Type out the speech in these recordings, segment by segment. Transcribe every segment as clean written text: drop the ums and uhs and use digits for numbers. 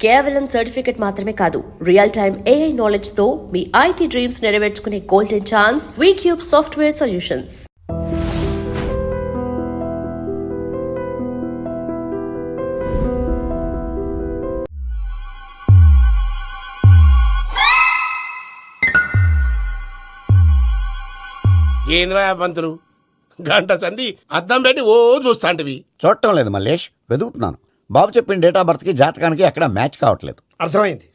కేవలం సర్టిఫికెట్ మాత్రమే కాదు, రియల్ టైమ్ AI నాలెడ్జ్ తో మీ IT డ్రీమ్స్ నెరవేర్చుకునే golden chance V cube software solutions. ఏంద్రా పంతులు, గంట సంధి అద్దం పెట్టి ఓ చూస్తాంటివి. చూడటం లేదు మల్లేష్, వెతుకుతున్నాను. బాబు చెప్పిన డేట్ ఆఫ్ బర్త్ కి జాతకానికి ఎక్కడ మ్యాచ్ కావట్లేదు. అర్థమైంది.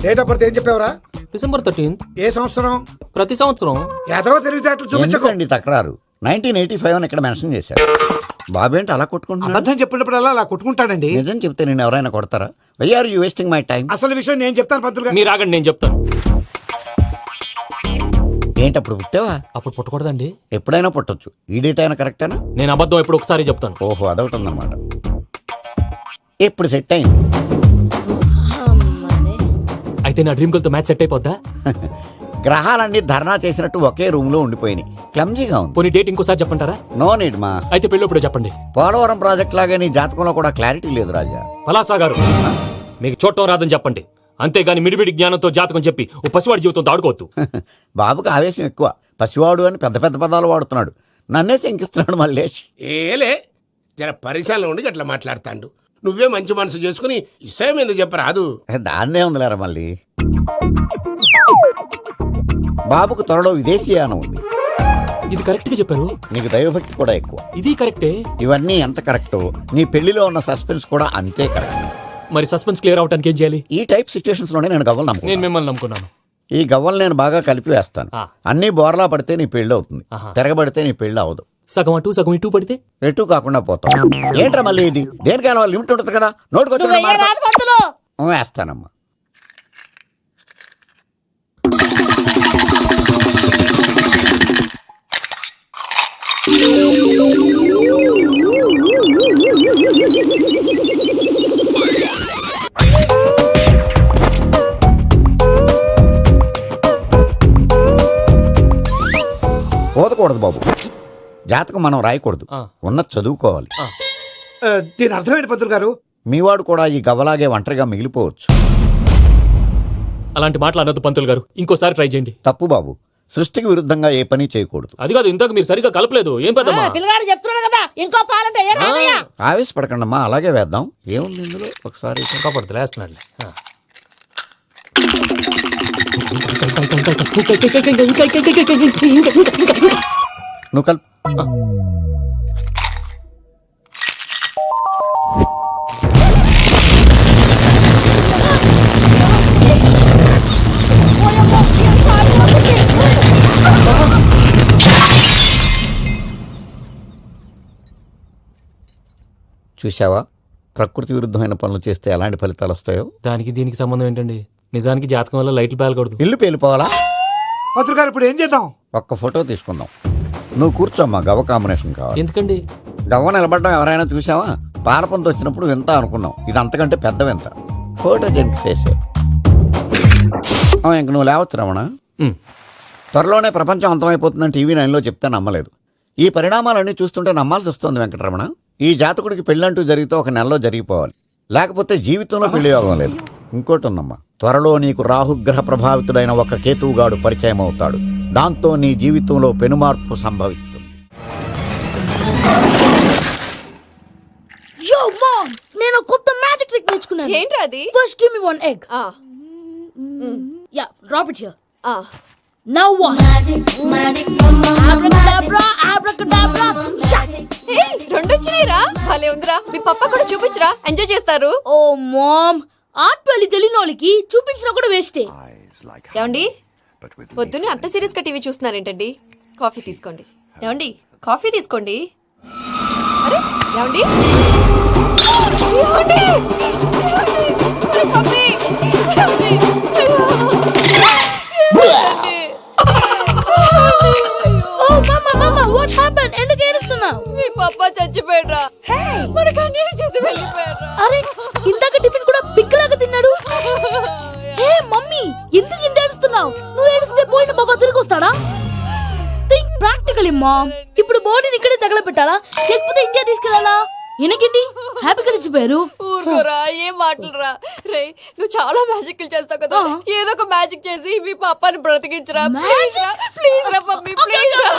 డేట్ ఆఫ్ బర్త్ ఏం చెప్పావురా? December 13th. ఏ సంవత్సరం? ప్రతి సంవత్సరం. ఏదో తెలివితేటలు చూపించకండి. ఎందుకండి తక్రారు? 1985 అని ఇక్కడ మెన్షన్ చేశాడు. బాబు ఏంటి అలా కొట్టుకుంటున్నాడు? అబద్ధం చెప్పినప్పుడు అలా కొట్టుకుంటాడండి. నిజం చెప్తే నేను ఎవరైనా కొడతారా? Why are you wasting my time? అసలు విషయం నేను చెప్తాను పంతులు గారు. మీరు ఆగండి, నేను చెప్తాను. ఏంటి అప్పుడు పుట్టావా? అప్పుడు పుట్టకూడదండి. ఎప్పుడైనా పుట్టొచ్చు. ఈ డేట్ అయినా కరెక్టేనా? నేను అబద్ధం ఎప్పుడు ఒకసారి చెప్తాను. ఓహో, అదొకటి ఉందన్నమాట. ఎప్పుడు సెట్ అయింది? అయితే నా డ్రీమ్ గర్ల్ తో మ్యాచ్ సెట్ అయిపోద్దా? గ్రహాలన్నీ ధర్నా చేసినట్టు ఒకే రూమ్ లో ఉండిపోయినాయి. క్లమ్జీగా ఉంది. పోనీ డేట్ ఇంకోసారి చెప్పంటారా? నో నీడ్ మా. అయితే పెళ్ళప్పుడు చెప్పండి. పోలవరం ప్రాజెక్ట్ లాగే నీ జాతకంలో కూడా క్లారిటీ లేదు రాజా. పలాసా గారు, మీకు చూడటం రాదని చెప్పండి. అంతేగాని మిడిమిడి జ్ఞానంతో జాతకం చెప్పి ఓ పసివాడి జీవితంతో ఆడుకోవద్దు. బాబుకి ఆవేశం ఎక్కువ. పసివాడు అని పెద్ద పెద్ద పదాలు వాడుతున్నాడు. నన్నే శంకిస్తున్నాడు మల్లేష్. ఏలే, జర పరిశీలన ఉండి అట్లా మాట్లాడతాండు. నువ్వే మంచి మనసు చేసుకుని ఇష్టం ఎందుకు చెప్పరాదు? దాన్నే ఉందిలేరా మళ్ళీ. బాబుకు త్వరలో విదేశీయానం ఉంది. ఇది కరెక్ట్ గా చెప్పారు. నీకు దైవభక్తి కూడా ఎక్కువ. ఇది కరెక్టే. ఇవన్నీ ఎంత కరెక్టో నీ పెళ్లిలో ఉన్న సస్పెన్స్ కూడా అంతే కరెక్ట్. మరి సస్పెన్స్ క్లియర్ అవడానికి ఏం చేయాలి? ఈ టైప్ సిచ్యువేషన్స్ లోనే నేను గవ్వలు నేను మిమ్మల్ని నమ్ముకున్నాను. ఈ గవ్వలు నేను బాగా కలిపి వేస్తాను. అన్ని బోర్లా పడితే నీ పెళ్లి అవుతుంది. తిరగబడితే నీ పెళ్లి అవదు. సగం అటు సగం ఇటు పడితే ఎటు కాకుండా పోతాం. ఏంట్రా మళ్ళీ ఇది? దేనికైనా లిమిట్ ఉంటుంది కదా. నోటుకొచ్చి వేస్తానమ్మా. పోదకూడదు బాబు. జాతకం మనం రాయకూడదు, ఉన్నది చదువుకోవాలి. దీని అర్థమైంది పంతులు గారు. మీవాడు కూడా ఈ గవ్వలాగే ఒంటరిగా మిగిలిపోవచ్చు. అలాంటి మాటలు అనొద్దు పంతులు గారు. ఇంకోసారి ట్రై చేయండి. తప్పు బాబు. సృష్టికి విరుద్ధంగా ఏ పని చేయకూడదు. అది కాదు, ఇంతకు మీరు సరిగ్గా కలపలేదు. ఏం పెద్దమ్మా? పిల్లగాడు చెప్తున్నాడు కదా, ఇంకో పాలంటే ఆవేశపడకండమ్మా, అలాగే వేద్దాం. ఏముంది ఇందులో? ఒకసారి కాపాడుతు లేస్తున్నాడులే. నువ్వు కల్. చూసావా, ప్రకృతి విరుద్ధమైన పనులు చేస్తే ఎలాంటి ఫలితాలు వస్తాయో. దానికి దీనికి సంబంధం ఏంటండి? నిజానికి జాతకం వల్ల లైట్లు పేలకూడదు. ఇల్లు పేలిపోవాలా? పంతులు గారు ఇప్పుడు ఏం చేద్దాం? ఒక్క ఫోటో తీసుకుందాం. నువ్వు కూర్చోమ్మా, గవ్వ కాంబినేషన్ కావాలి. ఎందుకండి? గవ్వ నిలబడడం ఎవరైనా చూసావా? పాలపంత వచ్చినప్పుడు వింత అనుకున్నాం, ఇది అంతకంటే పెద్ద వింత. ఫోటో జెనిక్ చేసే ఇంక నువ్వు లేవచ్చు రమణ. త్వరలోనే ప్రపంచం అంతమైపోతుందని TV 9లో చెప్తే నమ్మలేదు. ఈ పరిణామాలన్నీ చూస్తుంటే నమ్మాల్సి వస్తుంది వెంకటరమణ. ఈ జాతకుడికి పెళ్ళంటూ జరిగితే 1 నెలలో జరిగిపోవాలి, లేకపోతే జీవితంలో పెళ్లి యోగం లేదు. ఇంకోటి ఉందమ్మా, త్వరలో నీకు రాహుగ్రహ ప్రభావితుడైన ఒక కేతువుగాడు పరిచయం అవుతాడు. దాంతో నీ జీవితంలో పెనుమార్పు సంభవిస్తుంది. Yo mom, నేను కొత్త మ్యాజిక్ ట్రిక్ నేర్చుకున్నాను. ఏంట్రా అది? First give me one egg. Yeah, drop it here. Now what? Magic mama. Abracadabra, abracadabra. Hey, రెండు వచ్చినాయిరా. భలే ఉందిరా. మీ పప్ప కూడా చూపించరా, ఎంజాయ్ చేస్తారు. Oh mom, ఆర్ట్ పెళ్లి తెలియని వాళ్ళకి చూపించినా కూడా వేస్టే. ఏమండి, పొద్దున్నే అంత సీరియస్ గా టీవీ చూస్తున్నారేంటండి? కాఫీ తీసుకోండి. ఏమండి, కాఫీ తీసుకోండి. అరే ఏమండి, What happened? ఎందుకు ఏడుస్తున్నావు? మీ పప్ప చచ్చిపోయాడ్రా. మనకు అన్యాయం చేసి వెళ్ళిపోయాడ్రా. అరే ఇందాక టిఫిన్ కూడా పిక్కలాగా తిన్నాడు. హే మమ్మీ, ఎందుకు ఇంత ఏడుస్తున్నావు? నువ్వు ఏడిస్తే పోయిన బాబా తిరిగి వస్తాడా? Think practically mom. ఇప్పుడు బాడీని ఇక్కడే తగలబెట్టాలా లేకపోతే ఇండియా తీసుకెళ్లాలా? ఎనకండి హ్యాపీగా చచ్చిపోయారు. ఊరుకోరా ఏం మాటలురా రే నువ్వు చాలా మ్యాజిక్లు చేస్తావు కదా ఏదో ఒక మ్యాజిక్ చేసి మీ పాపాని బ్రతికించరా ప్లీజ్ రా మమ్మీ ప్లీజ్ రా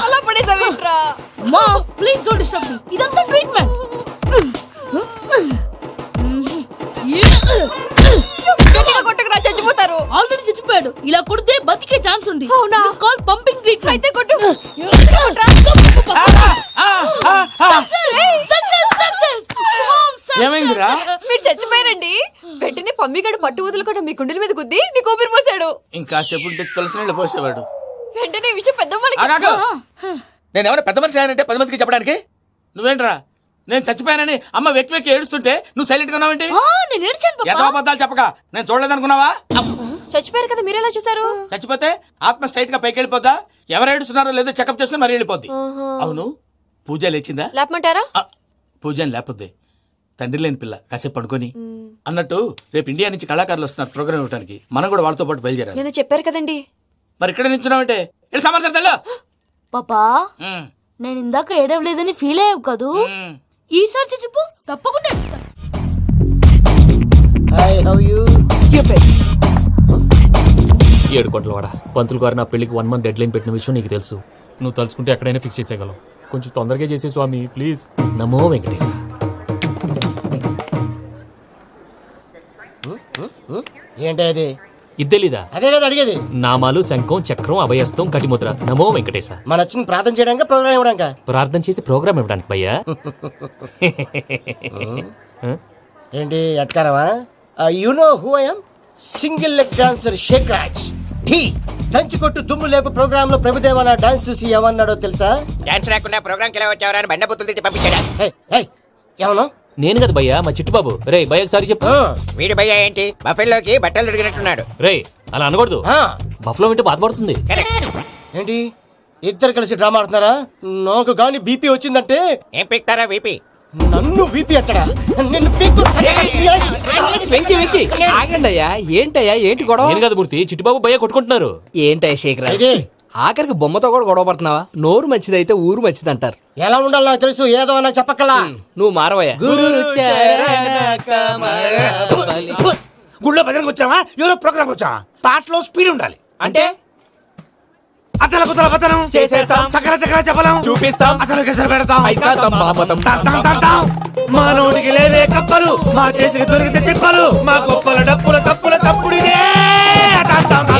అలా పడేసావేంట్రా మా ప్లీజ్ డోంట్ డిస్టర్బ్ మీ ఇదంతా ట్రీట్మెంట్ గట్టిగా కొట్టకురా చచ్చిపోతారు ఆల్రెడీ చచ్చిపోయాడు ఇలా కొడితే బతికే ఛాన్స్ ఉంది అవునా? కాల్ పంపింగ్ ట్రీట్మెంట్ అయితే కొట్టు ఏమైందిరా? మీరు చచ్చిపోయారండి వెంటనే పమ్మిగాడు మట్టు వదులుకుండా మీ గుండెల మీద గుద్ది మీకు ఊపిరి పోసాడు ఇంకాసేపు ఉంటే తులసి నీళ్ళు పోసేవాడు. వెంటనే ఈ విషయం పెద్ద ఆగాగు. నేను ఎవరైనా పెద్ద మనిషి అయ్యానంటే 10 మందికి చెప్పడానికి నువ్వేంట్రా నేను చచ్చిపోయానని అమ్మ వెక్కి వెక్కి ఏడుస్తుంటే నువ్వు సైలెంట్ గా ఉన్నావేంటి? నేను ఏడ్చాను ఎంతో పాపా అబద్ధాలు చెప్పక నేను చూడలేదనుకున్నావా? చచ్చిపోయారు కదా మీరెలా చూసారు చచ్చిపోతే ఆత్మ స్ట్రైట్ గా పైకి వెళ్ళిపోద్దా? ఎవరు ఏడుస్తున్నారో లేదో చెకప్ చేసుకుని మరీ వెళ్ళిపోద్ది. అవును పూజ లేచిందా? లేపమంటారా పూజ అని లేకపోద్ది. తండ్రి లేని పిల్ల కాసేపు పడుకొని అన్నట్టు రేపు ఇండియా నుంచి కళాకారులు వస్తున్నారు ప్రోగ్రామ్ ఇవ్వడానికి. మనం కూడా వాళ్ళతో పాటు బయలుదేరాలి. నేను చెప్పారు కదండి మరి ఇక్కడ నిల్చున్నావంటే వెళ్ళి సమర్థతల్లో. పాపా నేను ఇందాక ఏడవలేదని ఫీల్ అయ్యావు కదూ ఈసారి చచ్చిపో తప్పకుండా ఏడుస్తా. ఏడు కోట్ల వాడ పంతులు గారు నా పెళ్లికి 1 month డెడ్ లైన్ పెట్టిన విషయం నీకు తెలుసు. నువ్వు తలుచుకుంటే ఎక్కడైనా ఫిక్స్ చేసేయగలవు. కొంచెం తొందరగా చేసే స్వామి ప్లీజ్. నమో వెంకటేశ. ఏంటి అది ఇది తెలీదా? అదే కదా అడిగేది. నామాలు శంఖం చక్రం అభయస్తం కటిముద్ర. నమో వెంకటేశ. మన వచ్చింది ప్రార్థన చేయడానికి ప్రోగ్రామ్ ఇవ్వడానిక? ప్రార్థన చేసి ప్రోగ్రామ్ ఇవ్వడానికి భయ్యా. ఏంటి ఎట్కారమా? You know who I am? Single leg dancer Shaik Raj. Dhee దంచుకొట్టు దుమ్ము లేపు ప్రోగ్రామ్ లో ప్రభుదేవ నా డాన్స్ చూసి ఏమన్నాడో తెలుసా? డాన్స్ రాకుండా ప్రోగ్రామ్ కి ఎలా వచ్చావరా అని బండ బుద్ధులు తిట్టి పంపించాడా? ఏమన్నా? నేను కదా భయ్యా మా చిట్టుబాబు. రే భయ్య ఒకసారి చెప్పు. వీడి భయ్య ఏంటి బఫెల్లోకి బట్టలు తిరిగినట్టున్నాడు. రే అలా అనకూడదు. బఫ్లో వింటే బాధపడుతుంది. ఏంటి ఇద్దరు కలిసి డ్రామా ఆడుతున్నారా? నాకు గాని బీపీ వచ్చిందంటే ఏం పిక్తారా వీపీ? నన్ను బీపీ అట్టడా? నిన్ను పీక్కు వెంకీ వెంకీ ఆగండి అయ్యా. ఏంటయ్యా ఏంటి గొడవ? నేను కదా మూర్తి చిట్టుబాబు భయ్య కొట్టుకుంటున్నారు. ఏంటయ్యా శేఖర్ ఆఖరికి బొమ్మతో కూడా గొడవ పడుతున్నావా? నోరు మంచిదైతే ఊరు మంచిది అంటారు. ఎలా ఉండాలో నాకు తెలుసు, ఏదో నాకు చెప్పక్కలా. నువ్వు మారవయ్యా. గుళ్ళో భజనకు వచ్చావా? ఎవరో ప్రోగ్రామ్ వచ్చావా? పాటలో స్పీడ్ ఉండాలి. అంటే అతల కుతల పతనం చేసేస్తాం. సకల దగ్గర చెప్పలేం చూపిస్తాం. అసలు కేసరి పెడతాం. అయితాం బాపతం. తాం. మా నోటికి లేవే కప్పలు, మా చేతికి దొరికితే తిప్పలు, మా గొప్పల డప్పుల తప్పుల తప్పుడిదే.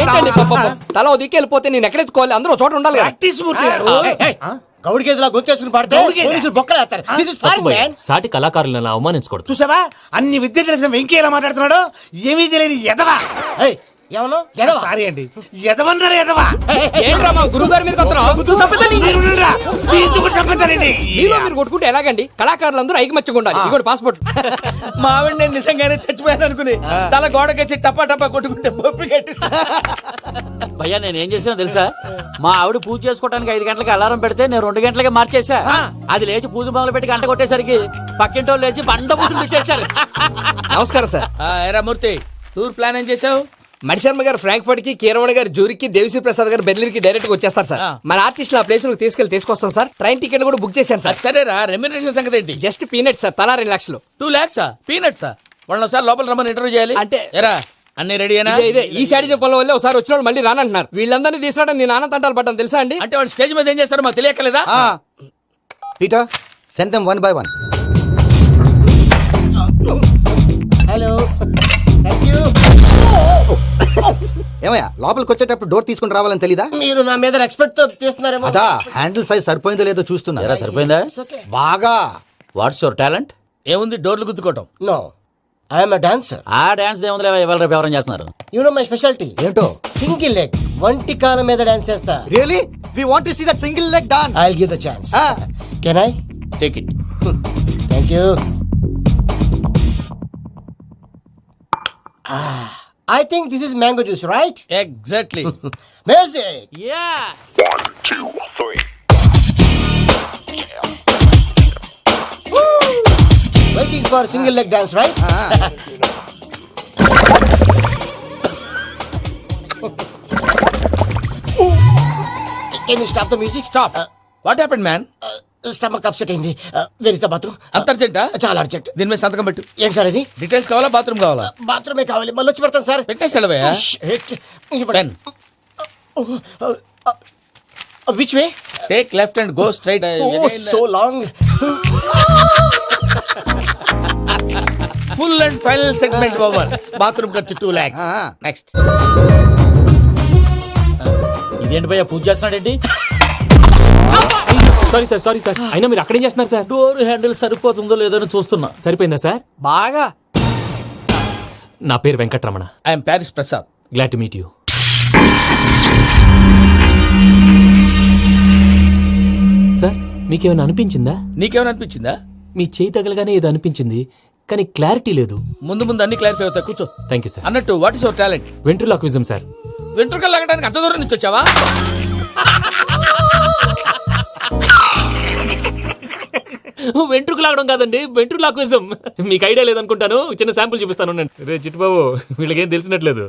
ఏంటండి పాపం? తల ఓ దిక్కు వెళ్ళిపోతే నేను ఎక్కడెత్తుకోవాలి? అందరూ ఒక చోట ఉండాలి కదా. ప్రాక్టీస్ మూర్తి గారు. గౌడికేదిలా గొంతేసుకుని పాడితే పోలీసులు బొక్కలు వేస్తారు. This is foreign, man. సాటి కళాకారులను అవమానించకూడదు. చూసావా అన్ని విద్య తెలిసిన వెంకీ ఎలా మాట్లాడుతున్నాడు? ఏమీ తెలియని ఎదవా. ఏమన్నా సారీ అండి, ఎదవన్నారు ఎదవా. ఏంట్రా మా గురువు గారి మీద మీరుండురా. ఎందుకు చంపుతారండి? మీరు కొట్టుకుంటే ఎలాగండి? కళాకారులందరూ ఐకమత్యంగా ఉండాలి. ఇదిగోండి పాస్పోర్ట్. మావిడ నేను నిజంగానే చచ్చిపోయాను అనుకుని తల గోడకొచ్చి టపా టపా కొట్టుకుంటే బొప్పి కట్టి. భయ్యా నేను ఏం చేసానో తెలుసా? మా ఆవిడ పూజ చేసుకోవడానికి 5 గంటలకి అలారం పెడితే నేను 2 గంటలకి మార్చేసా. అది లేచి పూజ మొదలు పెట్టి గంట కొట్టేసరికి పక్కింటి వాళ్ళు లేచి బండ పూజలు పెట్టేశారు. నమస్కారం సార్. ఏరా మూర్తి టూర్ ప్లాన్ ఏం చేసావు? మణిశర్మ గారు ఫ్రాంక్ఫర్ట్ కి, కీరవాణి గారు జూరికి, దేవిశ్రీ ప్రసాద్ గారు బెర్లిన్ కి డైరెక్ట్ గా వచ్చేస్తారు సార్. మన ఆర్టిస్ట్ ఆ ప్లేస్ తీసుకొస్తాం సార్. ట్రైన్ టికెట్ కూడా బుక్ చేశాను సార్. సరేరా రెమ్యూనరేషన్ సంగతి ఏంటి? Just peanuts sir. తలా 2 లక్షలు. 2 lakhs పీనట్స్ వాళ్ళని ఒకసారి లోపల రమ్మని ఇంటర్వ్యూ చేయాలి. అంటే ఎరా అన్ని రెడీ అయినా? ఇదే ఈ శాడిజం పొలం వల్ల ఒకసారి వచ్చిన వాళ్ళు మళ్ళీ రానంటున్నారు. వీళ్ళందరినీ తీసుకురావడం నేను ఆనంద తంటాలు పడ్డాను తెలుసా అండి? అంటే వాళ్ళు స్టేజ్ మీద ఏం చేస్తారో మాకు తెలియక్కలేదా? Peter send them 1 by 1. Hello thank you. ఏమయ్యా లోపలికి వచ్చేటప్పుడు డోర్ తీసుకుని రావాలని తెలీదా? మీరు నా మీద ఎక్స్పెక్ట్ తో తీస్తున్నారేమో. అదా హ్యాండిల్ సైజ్ సరిపోయిందో లేదో చూస్తున్నా. సరిపోయిందా? బాగా. What's your talent? ఏముంది డోర్లు గుద్దుకోవటం. No I'm a dancer. ఆ డాన్స్ దేవుందిలే ఇవాళ రేపు ఎవరైనా చేస్తున్నారు. యు నో మై స్పెషాలిటీ ఏంటో? సింగిల్ లెగ్ వంటి కాలం మీద డాన్స్ చేస్తా. Really we want to see that single leg dance. I will give the chance. Can I take it. Thank you. I think this is mango juice, right? Exactly. Music. Yeah. 1, 2, 3. Waiting for single leg dance, right? Can you stop the music? Stop. What happened, man? Stomach upset అయింది. Where is the bathroom? అంత అర్జెంటా? చాలా urgent. దీని మీద సంతకం పెట్టు. ఏంటి sir ఇది? డీటెయిల్స్ కావాలా బాత్రూమ్ కావాలా? బాత్రూమే కావాలి, మళ్ళీ వచ్చి పెడతాను సార్. పెట్టేసాడవయ్యా. Pen. Which way? Take left and go straight. So long. Full and final segment over. Bathroom ఖర్చు 2 lakhs. నెక్స్ట్. ఇదేంటి భయ్యా పూజ చేస్తున్నాడేంటి? సారీ సార్ అయినా మీరు అక్కడేం చేస్తున్నారు సార్? డోర్ హ్యాండిల్ సరిపోతుందో లేదో అని చూస్తున్నా. సరిపోయిందా సార్? బాగా. నా పేరు Venkatramana. I'm Paris Prasad. Glad to meet you. Sir మీకేమైనా అనిపించిందా? నీకేమైనా అనిపించిందా? మీ చేయి తగలగానే ఏదో అనిపించింది, కానీ క్లారిటీ లేదు. ముందు ముందు అన్ని క్లారిఫై అవుతాయి, కూర్చో. Thank you sir. అన్నట్టు what is your talent? Ventriloquism sir. వెంట్రుకలు లాగడానికి అంత దూరం నుంచి వచ్చావా? వెంట్రుకు లాగడం కాదండి, వెంట్రులాక్విజం. మీకు ఐడియా లేదనుకుంటాను, చిన్న శాంపుల్ చూపిస్తాను. రే చిట్టుబాబు, వీళ్ళకేం తెలిసినట్లేదు.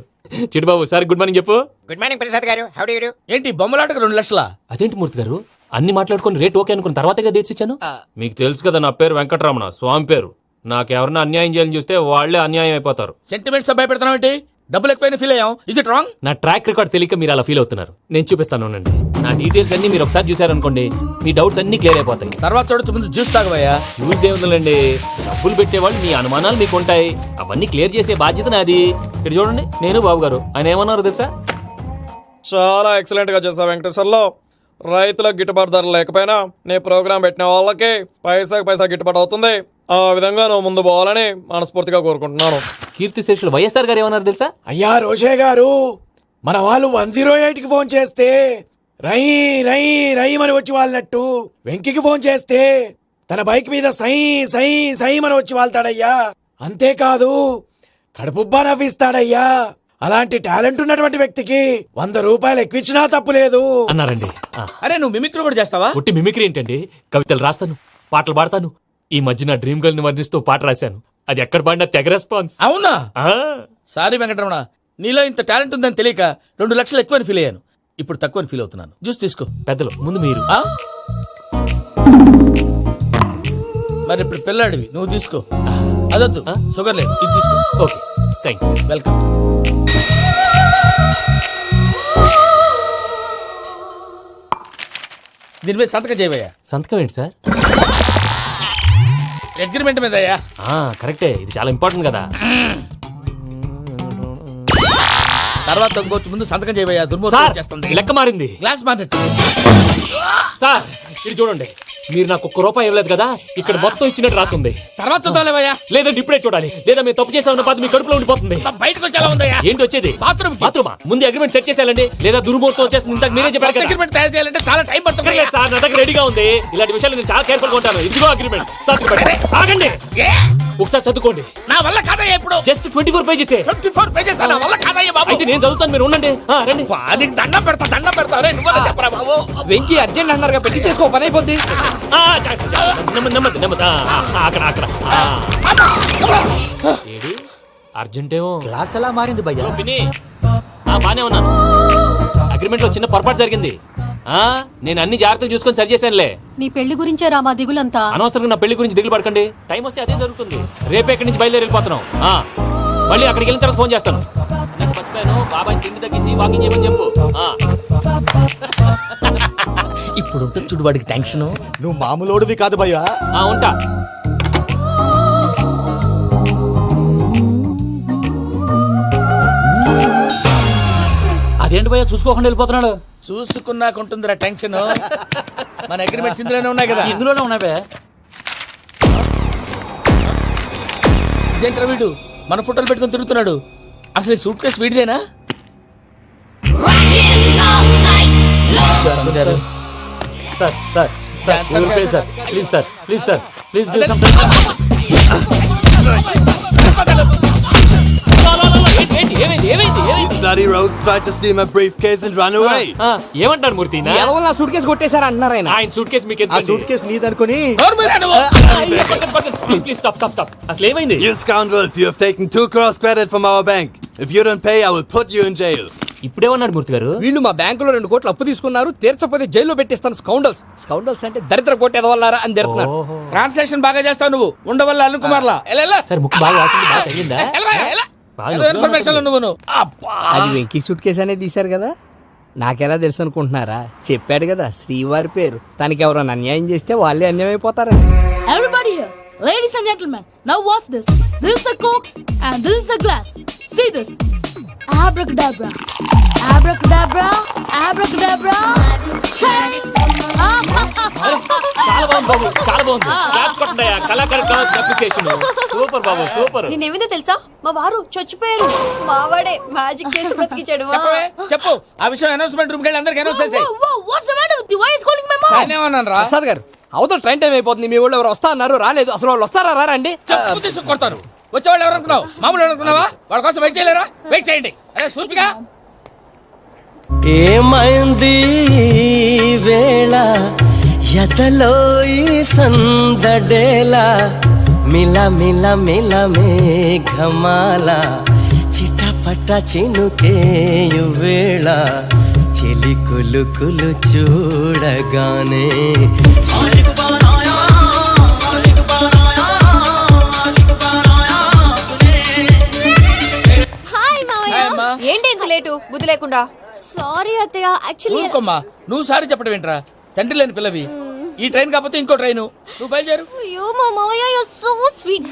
చిట్టుబాబు సార్ గుడ్ మార్నింగ్ చెప్పు. Good morning Prasad garu. How do you do? ఏంటి బొమ్మలాటకు 2 లక్షలా? అదేంటి మూర్తి గారు, అన్ని మాట్లాడుకుని రేట్ ఓకే అనుకున్న తర్వాతగా డేట్స్ ఇచ్చాను. మీకు తెలుసు కదా నా పేరు వెంకటరమణ, స్వామి పేరు. నాకెవరన్నా అన్యాయం చేయాలని చూస్తే వాళ్లే అన్యాయం అయిపోతారు. సెంటిమెంట్స్ తో భయపెడతావు ఏంటి? డబ్బులు ఎక్కువైనా ఫీల్ అయ్యాం. Is it wrong? నా ట్రాక్ రికార్డ్ తెలియక మీరు అలా ఫీల్ అవుతున్నారు. నేను చూపిస్తాను ఉండండి. నా డీటెయిల్స్ అన్ని మీరు ఒకసారి చూసారనుకోండి, మీ డౌట్స్ అన్ని క్లియర్ అయిపోతాయి. తర్వాత చూడొచ్చు, ముందు జ్యూస్ తాగబోయా. చూస్తే ఉందండి, డబ్బులు పెట్టేవాళ్ళు మీ అనుమానాలు మీకు ఉంటాయి, అవన్నీ క్లియర్ చేసే బాధ్యత నాది. ఇక్కడ చూడండి, నేను బాబు గారు. ఆయన ఏమన్నారు తెలుసా? చాలా ఎక్సలెంట్ గా చేసావు వెంకటేశ్వర్లో. రైతులకు గిట్టుబాటు ధర లేకపోయినా నీ ప్రోగ్రాం పెట్టిన వాళ్ళకి పైసాకి పైసా గిట్టుబాటు అవుతుంది. ఆ విధంగా నువ్వు ముందు పోవాలని మనస్ఫూర్తిగా కోరుకుంటున్నాను. కీర్తి శేషులు వైఎస్ఆర్ గారు ఏమన్నారు తెలుసా? అయ్యా రోషే గారు, మన వాళ్ళు 108కి ఫోన్ చేస్తే రై రై రై అని వచ్చి వాళ్ళనట్టు, వెంకికి ఫోన్ చేస్తే తన బైక్ మీద సై సై సై అని వచ్చి వాళ్తాడయ్యా. అంతేకాదు కడుపుబ్బా నవ్విస్తాడయ్యా. అలాంటి టాలెంట్ ఉన్నటువంటి వ్యక్తికి 100 రూపాయలు ఎక్కువిచ్చినా తప్పు లేదు అన్నారండి. అరే నువ్వు మిమిక్రీ కూడా చేస్తావా? పుట్టి మిమిక్రీ ఏంటండి, కవితలు రాస్తాను, పాటలు పాడతాను. ఈ మధ్య నా డ్రీమ్ గర్ల్ ని వర్ణిస్తూ పాట రాశాను, అది ఎక్కడ పాడినా తెగ రెస్పాన్స్. అవునా? సారీ వెంకటరమణ, నీలో ఇంత టాలెంట్ ఉందని తెలియక 2 లక్షలు ఎక్కువని ఫీల్ అయ్యాను. ఇప్పుడు తక్కువని ఫీల్ అవుతున్నాను. జ్యూస్ తీసుకో. పెద్దలు ముందు మీరు. మరి ఇప్పుడు పిల్లాడివి, నువ్వు తీసుకో. అదొద్దు, షుగర్ లేదు, ఇది తీసుకో. Okay thanks. వెల్కమ్. దీని మీద సంతకం చేయవయ్యా. సంతకం ఏంటి సార్? అగ్రిమెంట్ మీద అయ్యా. కరెక్టే, ఇది చాలా ఇంపార్టెంట్ కదా. తర్వాత ఇంకొచ్చి ముందు సంతకం చేయవయ్యా. దుర్మోహం చేస్తుంది. లెక్క మారింది. Glass market. సార్ ఇది చూడండి, మీరు నాకు 1 రూపాయి ఇవ్వలేదు కదా, ఇక్కడ మొత్తం ఇచ్చినట్టు రాస్తుంది. తర్వాత చూద్దాంలేవయ్యా. లేదంటే ఇప్పుడే చూడాలి, లేదా మీరు తప్పు చేసామన్న బాధ మీ కడుపులో ఉండిపోతుంది. బయటకు వచ్చేలా ఉందయ్యా. ఏంటి వచ్చేది? బాత్రూమా? ముందు అగ్రిమెంట్ సెట్ చేసేయాలండి, లేదా దుర్మూర్తం వచ్చేస్తుంది. ఇంతకు మీరే చెప్పారు కదా. అగ్రిమెంట్ తయారు చేయాలంటే చాలా టైం పడుతుంది సార్. నా దగ్గర రెడీగా ఉంది. ఇలాంటి విషయాలు నేను చాలా కేర్ఫుల్ గా ఉంటాను. ఇదిగో అగ్రిమెంట్. ఆగండి, ఒకసారి చదువుకోండి. నా వల్ల కాదయ్యా. ఇప్పుడు జస్ట్ 24 పేజెస్. 24 పేజెస్ నా వల్ల కాదయ్యా బాబు. అయితే నేను చదువుతాను, మీరు ఉండండి. రండి. నీకు దండం పెడతా. రే నువ్వు చెప్పరా బాబు. వెంకీ అర్జెంట్ అన్నారుగా, పెట్టి చేసుకో, పని అయిపోద్ది. నెమ్మది. అక్కడ ఏడి అర్జెంటేమో. క్లాస్ ఎలా మారింది భయ్యా? బానే ఉన్నాను. అగ్రిమెంట్ లో చిన్న పొరపాటు జరిగింది. నేను అన్ని జాగ్రత్తలు చూసుకొని సరి చేశానులే. నీ పెళ్లి గురించే రా మా దిగులంతా. అనవసరంగా నా పెళ్లి గురించి దిగులు పడకండి. టైం వస్తే అదే జరుగుతుంది. రేపే ఇక్కడి నుంచి బయలుదేరి వెళ్ళిపోతున్నాం. మళ్ళీ అక్కడికి వెళ్ళిన తర్వాత ఫోన్ చేస్తాను. నాకు మర్చిపోయాను, బాబాయ్ తిండి తగ్గించి వాకింగ్ చేయమని చెప్పు. ఇప్పుడు ఉంటుంది చూడు వాడికి టెన్షన్. నువ్వు మామూలోడివి కాదు భయ్యా. ఉంటా. అదేంటి భయ్యా చూసుకోకుండా వెళ్ళిపోతున్నాడు? చూసుకున్నాకుంటుందిరా టెన్షన్. మన అగ్రిమెంట్స్ ఇందులోనే ఉన్నాయి కదా. ఇందులోనే ఉన్నాయి బే. ఇదేంట్రా వీడు మన ఫోటోలు పెట్టుకొని తిరుగుతున్నాడు? అసలు సూట్ కేసు వీడిదేనా? ప్లీజ్ ఏమంటారు మూర్తి? నా సూట్ కేసు కొట్టేశారు అంటున్నారు ఆయన. ఆయన సూట్ కేసు మీకు సూట్ కేసు నీదనుకుని. Please stop. అసలు ఏమైంది? You scoundrels, you have taken 2 crores credit from our bank. If you don't pay, I will put you in jail. ఇప్పుడేమన్నాడు మూర్తి గారు? వీళ్ళు మా బ్యాంకులో 2 కోట్లు అప్పు తీసుకున్నారు, తీర్చకపోతే జైల్లో పెట్టిస్తాను. స్కౌండల్స్ స్కౌండల్స్ అంటే దరిద్ర కొట్టేదవల్లారా అని తిడుతున్నారు. ట్రాన్సాక్షన్ బాగా చేస్తావు నువ్వు, ఉండవల్ల అరుణ్ కుమార్ లా. సార్ ముక్కు బాగా వాసింది, బాగా తగ్గిందా? బాగా నొప్పిగా ఇన్ఫర్మేషన్ ఉన్నట్టుంది. నువ్వు అది వెంకీ సూట్ కేసు అనేది తీశారు కదా, నాకెలా తెలుసు అనుకుంటున్నారా? చెప్పాడు కదా శ్రీవారి పేరు. తనకి ఎవరైనా అన్యాయం చేస్తే వాళ్ళే అన్యాయం అయిపోతారని. Everybody here, ladies and gentlemen, now watch this. This is a Coke and this is a glass. See this. Abracadabra. Abracadabra. Abracadabra. Shine. చాలా బాగుంది బాబు, చాలా బాగుంది. క్లాప్స్ కొట్టండి, కళాకారు అప్లికేషన్ సూపర్ బాబు, సూపర్. నేనేమిందో తెలుసా, మా వారు చచ్చిపోయారు, మావాడే మ్యాజిక్ చేసి బ్రతికించాడు. చెప్పు ఆ విషయం అనౌన్స్మెంట్ రూమ్ కి వెళ్ళి అందరికి అనౌన్స్ చేసేయ్. Whoa, what's the matter with you? Why is calling my mom? నేనేమన్నాను రా? ప్రసాద్ గారు, అవతల ట్రైన్ టైం అయిపోతుంది. మీ వాళ్ళు ఎవరు వస్తా అన్నారు, రాలేదు. అసలు వాళ్ళు వస్తారా రారా అండి? చెప్పు తీసుకు కొడతారు. వచ్చేవాళ్ళు ఎవరు అనుకున్నావు? మామూలు అనుకున్నావా? వాళ్ళ కోసం వెయిట్ చేయలేరా? వెయిట్ చేయండి. అరే సూపిగా ఏమైంది వేళ ఎదలో ఈ సందడేల మిల మిల మిల మేఘమాల చిటపట చినుకేయు వేళ చెలి కులు కులు చూడగానే హాయ్ మావయ్య. ఏంటి ఇంత లేటు, బుద్ధి లేకుండా? సారీ అత్తయ్య, యాక్చువల్లీ ఊరుకోమ్మా, నువ్వు సారి చెప్పడం ఏంట్రా? తండ్రి లేని పిల్లవి. ఈ ట్రైన్ కాకపోతే ఇంకో ట్రైన్, నువ్వు బయలుదేరు. అయ్యో మా మావయ్య, you are so sweet.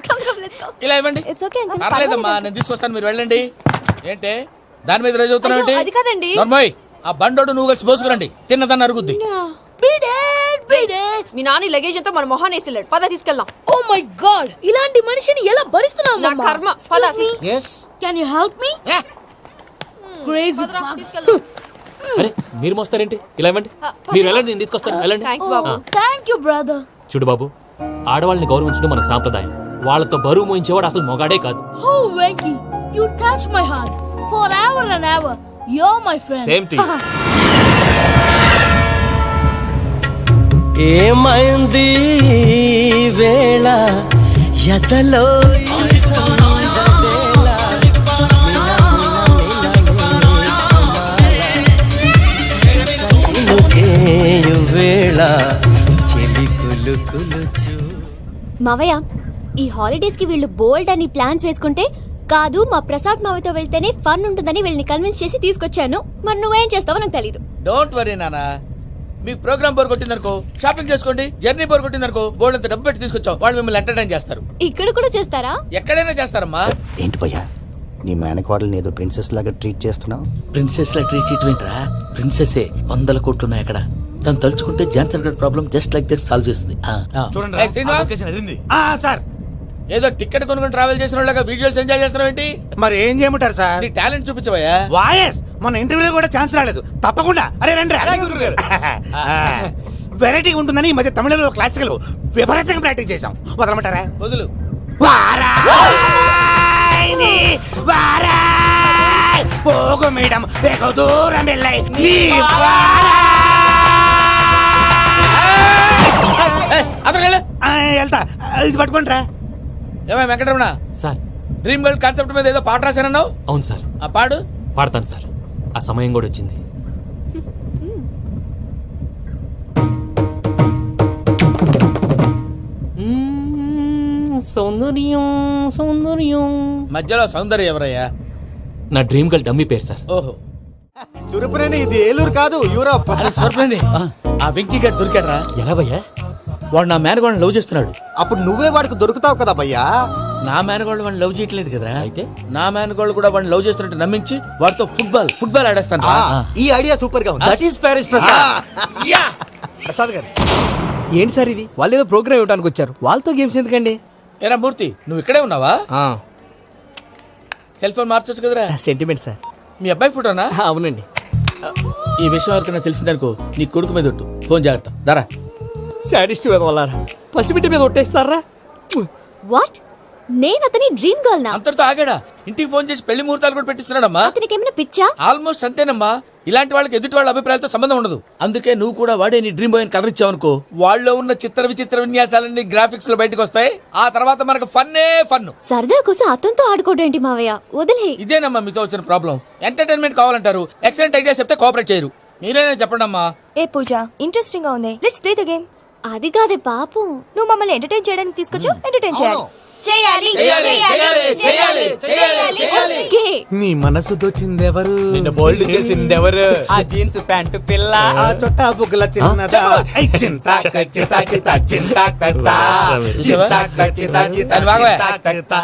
Come come let's go. ఇలా ఇవ్వండి. It's okay uncle. పర్లేదమ్మా, నేను తీసుకొస్తాను, మీరు వెళ్ళండి. ఏంటే దాని మీద రోజు అవుతున్నావు ఏంటి? అయ్యో, అది కాదండి. నర్మోయ్, ఆ బండోడు నువ్వు కలిసి పోసుకురండి, తిన్నదాన్ని అరుగుద్ది. మీ నాని లగేజ్ అంతా మన మొహాన్ని వేసిల్లాడు. పద తీసుకెళ్దాం. Oh my god, ఇలాంటి మనిషిని ఎలా భరిస్తున్నావు? నా కర్మ. పద Can you help me? Crazy. తీసుకెళ్దాం. అరే మీరు మోస్తారేంటి? ఇలా ఇవ్వండి, మీరు వెళ్ళండి, నేను తీసుకొస్తాను. వెళ్ళండి. Thanks Babu. Thank you, brother. చూడు బాబు, ఆడవాళ్ళని గౌరవించడం మన సాంప్రదాయం. వాళ్ళతో బరువు మోయించేవాడు అసలు మొగాడే కాదు. Oh, Venky, you touch my heart forever and ever. You're my friend. Same to you. ఏమైంది వేళ ఎదలో ఈ సందడేల చినుకేయు వేళ చెలి కులు కులు చూ. మావయ్య, ఈ హాలిడేస్ కి వీళ్ళు బోల్డ్ అని ప్లాన్స్ వేసుకుంటే కాదు మా ప్రసాద్ మావయ్యతో వెళ్తేనే ఫన్ ఉంటుందని వీళ్ళని కన్విన్స్ చేసి తీసుకొచ్చాను. మరి నువ్వేం చేస్తావో నాకు తెలీదు. డోంట్ వరీ నానా, మీకు ప్రోగ్రామ్ బోర్ కొట్టిందనుకో షాపింగ్ చేసుకోండి, జర్నీ బోర్ కొట్టిందనుకో బోర్డు అంత డబ్బు పెట్టి తీసుకొచ్చాం, వాళ్ళు మిమ్మల్ని ఎంటర్టైన్ చేస్తారు. ఇక్కడ కూడా చేస్తారా? ఎక్కడైనా చేస్తారమ్మా. ఏంటి భయ్యా, నీ మేనకోడల్ని ఏదో ప్రిన్సెస్ లాగా ట్రీట్ చేస్తున్నావు? ప్రిన్సెస్ లా ట్రీట్ చేయటమేంట్రా? ప్రిన్సెసే 100 కోట్లు ఉన్నాయి అక్కడ. తను తలుచుకుంటే జాన్సన్ గడ్ problem just like that solve చేస్తుంది. చూడండి సార్, ఏదో టికెట్ కొనుక్కొని ట్రావెల్ చేసిన వాళ్ళగా విజువల్స్ ఎంజాయ్ చేస్తున్నావు ఏంటి? మరి ఏం చేయమంటారు సార్? నీ టాలెంట్ చూపించవయ్యా. వాయస్ మన ఇంటర్వ్యూలో కూడా ఛాన్స్ రాలేదు. తప్పకుండా అరే రండి వెరైటీ ఉంటుందని ఈ మధ్య తమిళలో క్లాసికల్ విపరీతంగా ప్రాక్టీస్ చేశాం. వదలమంటారా? వదులు. వారాయ్ వారాయ్ పోగు మేడం వెగు దూరం వెళ్ళాయి నీ వెళ్తా. ఇది పట్టుకుంటారా? ఏమై Venkataramana sir, dream girl concept మీద ఏదో పాట రాశానన్నావు? అవును సార్. ఆ పాడు. పాడతాను సార్, ఆ సమయం కూడా వచ్చింది. సౌందర్యం సౌందర్యం. మధ్యలో సౌందర్య ఎవరయ్యా? నా డ్రీమ్ గర్ల్ డమ్మీ పేరు సార్. ఓహో, సురపురేని ఇది ఏలూరు కాదు, యూరోప్. సూపరండి. ఆ వెంకీ గారు దొరికాడరా? ఎలా భయ్యా? వాడు నా మేనగోళ్ళని లవ్ చేస్తున్నాడు. అప్పుడు నువ్వే వాడికి దొరుకుతావు కదా భయ్యా. నా మేనగోళ్ళు వాడిని లవ్ చేయట్లేదు కదా. అయితే నా మేనగోళ్ళు కూడా వాడిని లవ్ చేస్తున్నట్టు నమ్మించి వాడితో ఫుట్బాల్ ఆడేస్తాను. ఈ ఐడియా సూపర్ గా ఉంది. That is Paris Prasad. Prasad గారు, ఏంటి సార్ ఇది? వాళ్ళు ఏదో ప్రోగ్రామ్ ఇవ్వడానికి వచ్చారు, వాళ్ళతో గేమ్స్ ఎందుకండి? ఏరా మూర్తి, నువ్వు ఇక్కడే ఉన్నావా? సెల్ ఫోన్ మార్చొచ్చు కదరా. Sentiment sir. మీ అబ్బాయి ఫోటోనా? అవునండి. ఈ విషయం ఎవరికైనా తెలిసిందనుకో నీ కొడుకు మీద ఒట్టు. ఫోన్ జాగ్రత్త. దారా. సాడిస్ట్ మీద వాళ్ళారా, పసిబిడ్డ మీద ఒట్టేస్తారా? వాట్? నేను అతని డ్రీమ్ గర్ల్ నా. అంతటితో ఆగాడా? ఇంటికి ఫోన్ చేసి పెళ్లి ముహూర్తాలు కూడా పెట్టిస్తున్నాడమ్మా. అతనికి ఏమైనా పిచ్చా? ఆల్మోస్ట్ అంతేనమ్మా. ఇలాంటి వాళ్ళకి ఎదుటి వాళ్ళ అభిప్రాయాలతో సంబంధం ఉండదు. అందుకే నువ్వు కూడా వాడే నీ డ్రీమ్ బాయ్ అని కవర్ ఇచ్చావనుకో, వాళ్ళలో ఉన్న చిత్ర విచిత్ర విన్యాసాలన్నీ గ్రాఫిక్స్ లో బయటకు వస్తాయి. ఆ తర్వాత మనకు ఫన్నే ఫన్. సరదా కోసం అతనితో ఆడుకోవడం మావయ్య, వదిలే. ఇదేనమ్మా మీతో వచ్చిన ప్రాబ్లం. ఎంటర్టైన్మెంట్ కావాలంటారు, ఎక్సలెంట్ ఐడియా చెప్తే కోఆపరేట్ చేయరు. మీరేనా చెప్పండి అమ్మా. ఏ పూజ, ఇంట్రెస్టింగ్ గా ఉంది, లెట్స్ ప్లే ద గేమ్. అది కాదే పాపం, నువ్వు మమ్మల్ని ఎంటర్టైన్ చేయడానికి తీసుకొచ్చు, ఎంటర్టైన్ చేయాలి. గే. నీ మనసు దోచిందెవరు? నిన్ను బోల్డ్ చేసిందెవరు? ఆ జీన్స్ ప్యాంటు పిల్ల, ఆ చొట్టా బుగ్గల చిన్నదా. ఐ చింతాక చితా చితా చింతాక తా. చింతాక చితా చితా చింతాక తా.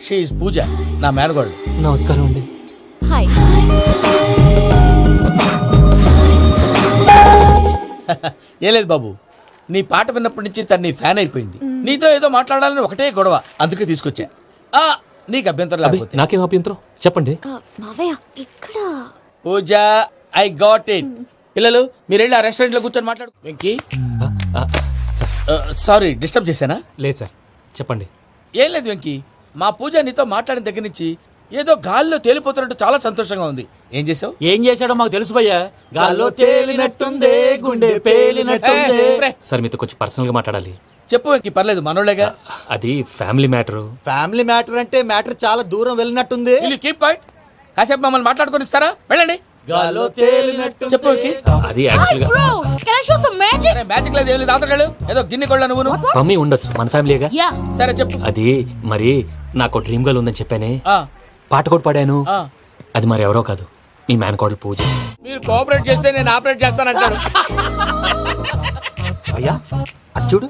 షీ ఇస్ పూజ, నా మేనగోడు. నమస్కారం అండి. హాయ్. ఏ లేదు బాబు, నీ పాట విన్నప్పటి నుంచి తను నీ ఫ్యాన్ అయిపోయింది. నీతో ఏదో మాట్లాడాలని ఒకటే గొడవ, అందుకే తీసుకొచ్చా. నీకు అభ్యంతరం లేకపోతే. నాకేం అభ్యంతరం చెప్పండి. మావయ్య ఇక్కడ. పూజ, ఐ గాట్ ఇట్. పిల్లలు మీరు వెళ్ళి ఆ రెస్టారెంట్ లో కూర్చొని మాట్లాడు. వెంకీ, సారీ డిస్టర్బ్ చేశానా? లేదు సార్, చెప్పండి. ఏం లేదు వెంకీ, మా పూజ నీతో మాట్లాడిన దగ్గర నుంచి ఏదో గాల్లో తేలిపోతున్నట్టు చాలా సంతోషంగా ఉంది. ఏం చేసావు? ఏం చేశాడో మాకు తెలుసు భయ్యా. గాల్లో తేలినట్టుందే, గుండె పేలినట్టుందే. సార్ మీతో కొంచెం పర్సనల్ గా మాట్లాడాలి. చెప్పు వెంకీ, పర్లేదు మనోళ్ళేగా. అది ఫ్యామిలీ మ్యాటర్. ఫ్యామిలీ మ్యాటర్ అంటే మ్యాటర్ చాలా దూరం వెళ్ళినట్టుంది. Keep quiet. కాసేపు మమ్మల్ని మాట్లాడుకొని ఇస్తారా? వెళ్ళండి. గాల్లో తేలినట్టు చెప్పు వెంకీ. అది యాక్చువల్ గా Bro, can I show some magic? Magic లేదు, ఏం లేదు. ఆతడాడు ఏదో గిన్నె కొళ్ళ నువ్వు. మమ్మీ ఉండొచ్చు, మన ఫ్యామిలీగా. Yeah. సరే చెప్పు. అది మరి నాకు డ్రీమ్ గర్ల్ ఉందని చెప్పానే, ఆ, పాట కూడా పాడాను. ఆ. అది మరి ఎవరో కాదు, మీ మేనకోడలు పూజ. మీరు కోఆపరేట్ చేస్తే నేను ఆపరేట్ చేస్తానంటాడు. అయ్యా అది చూడు.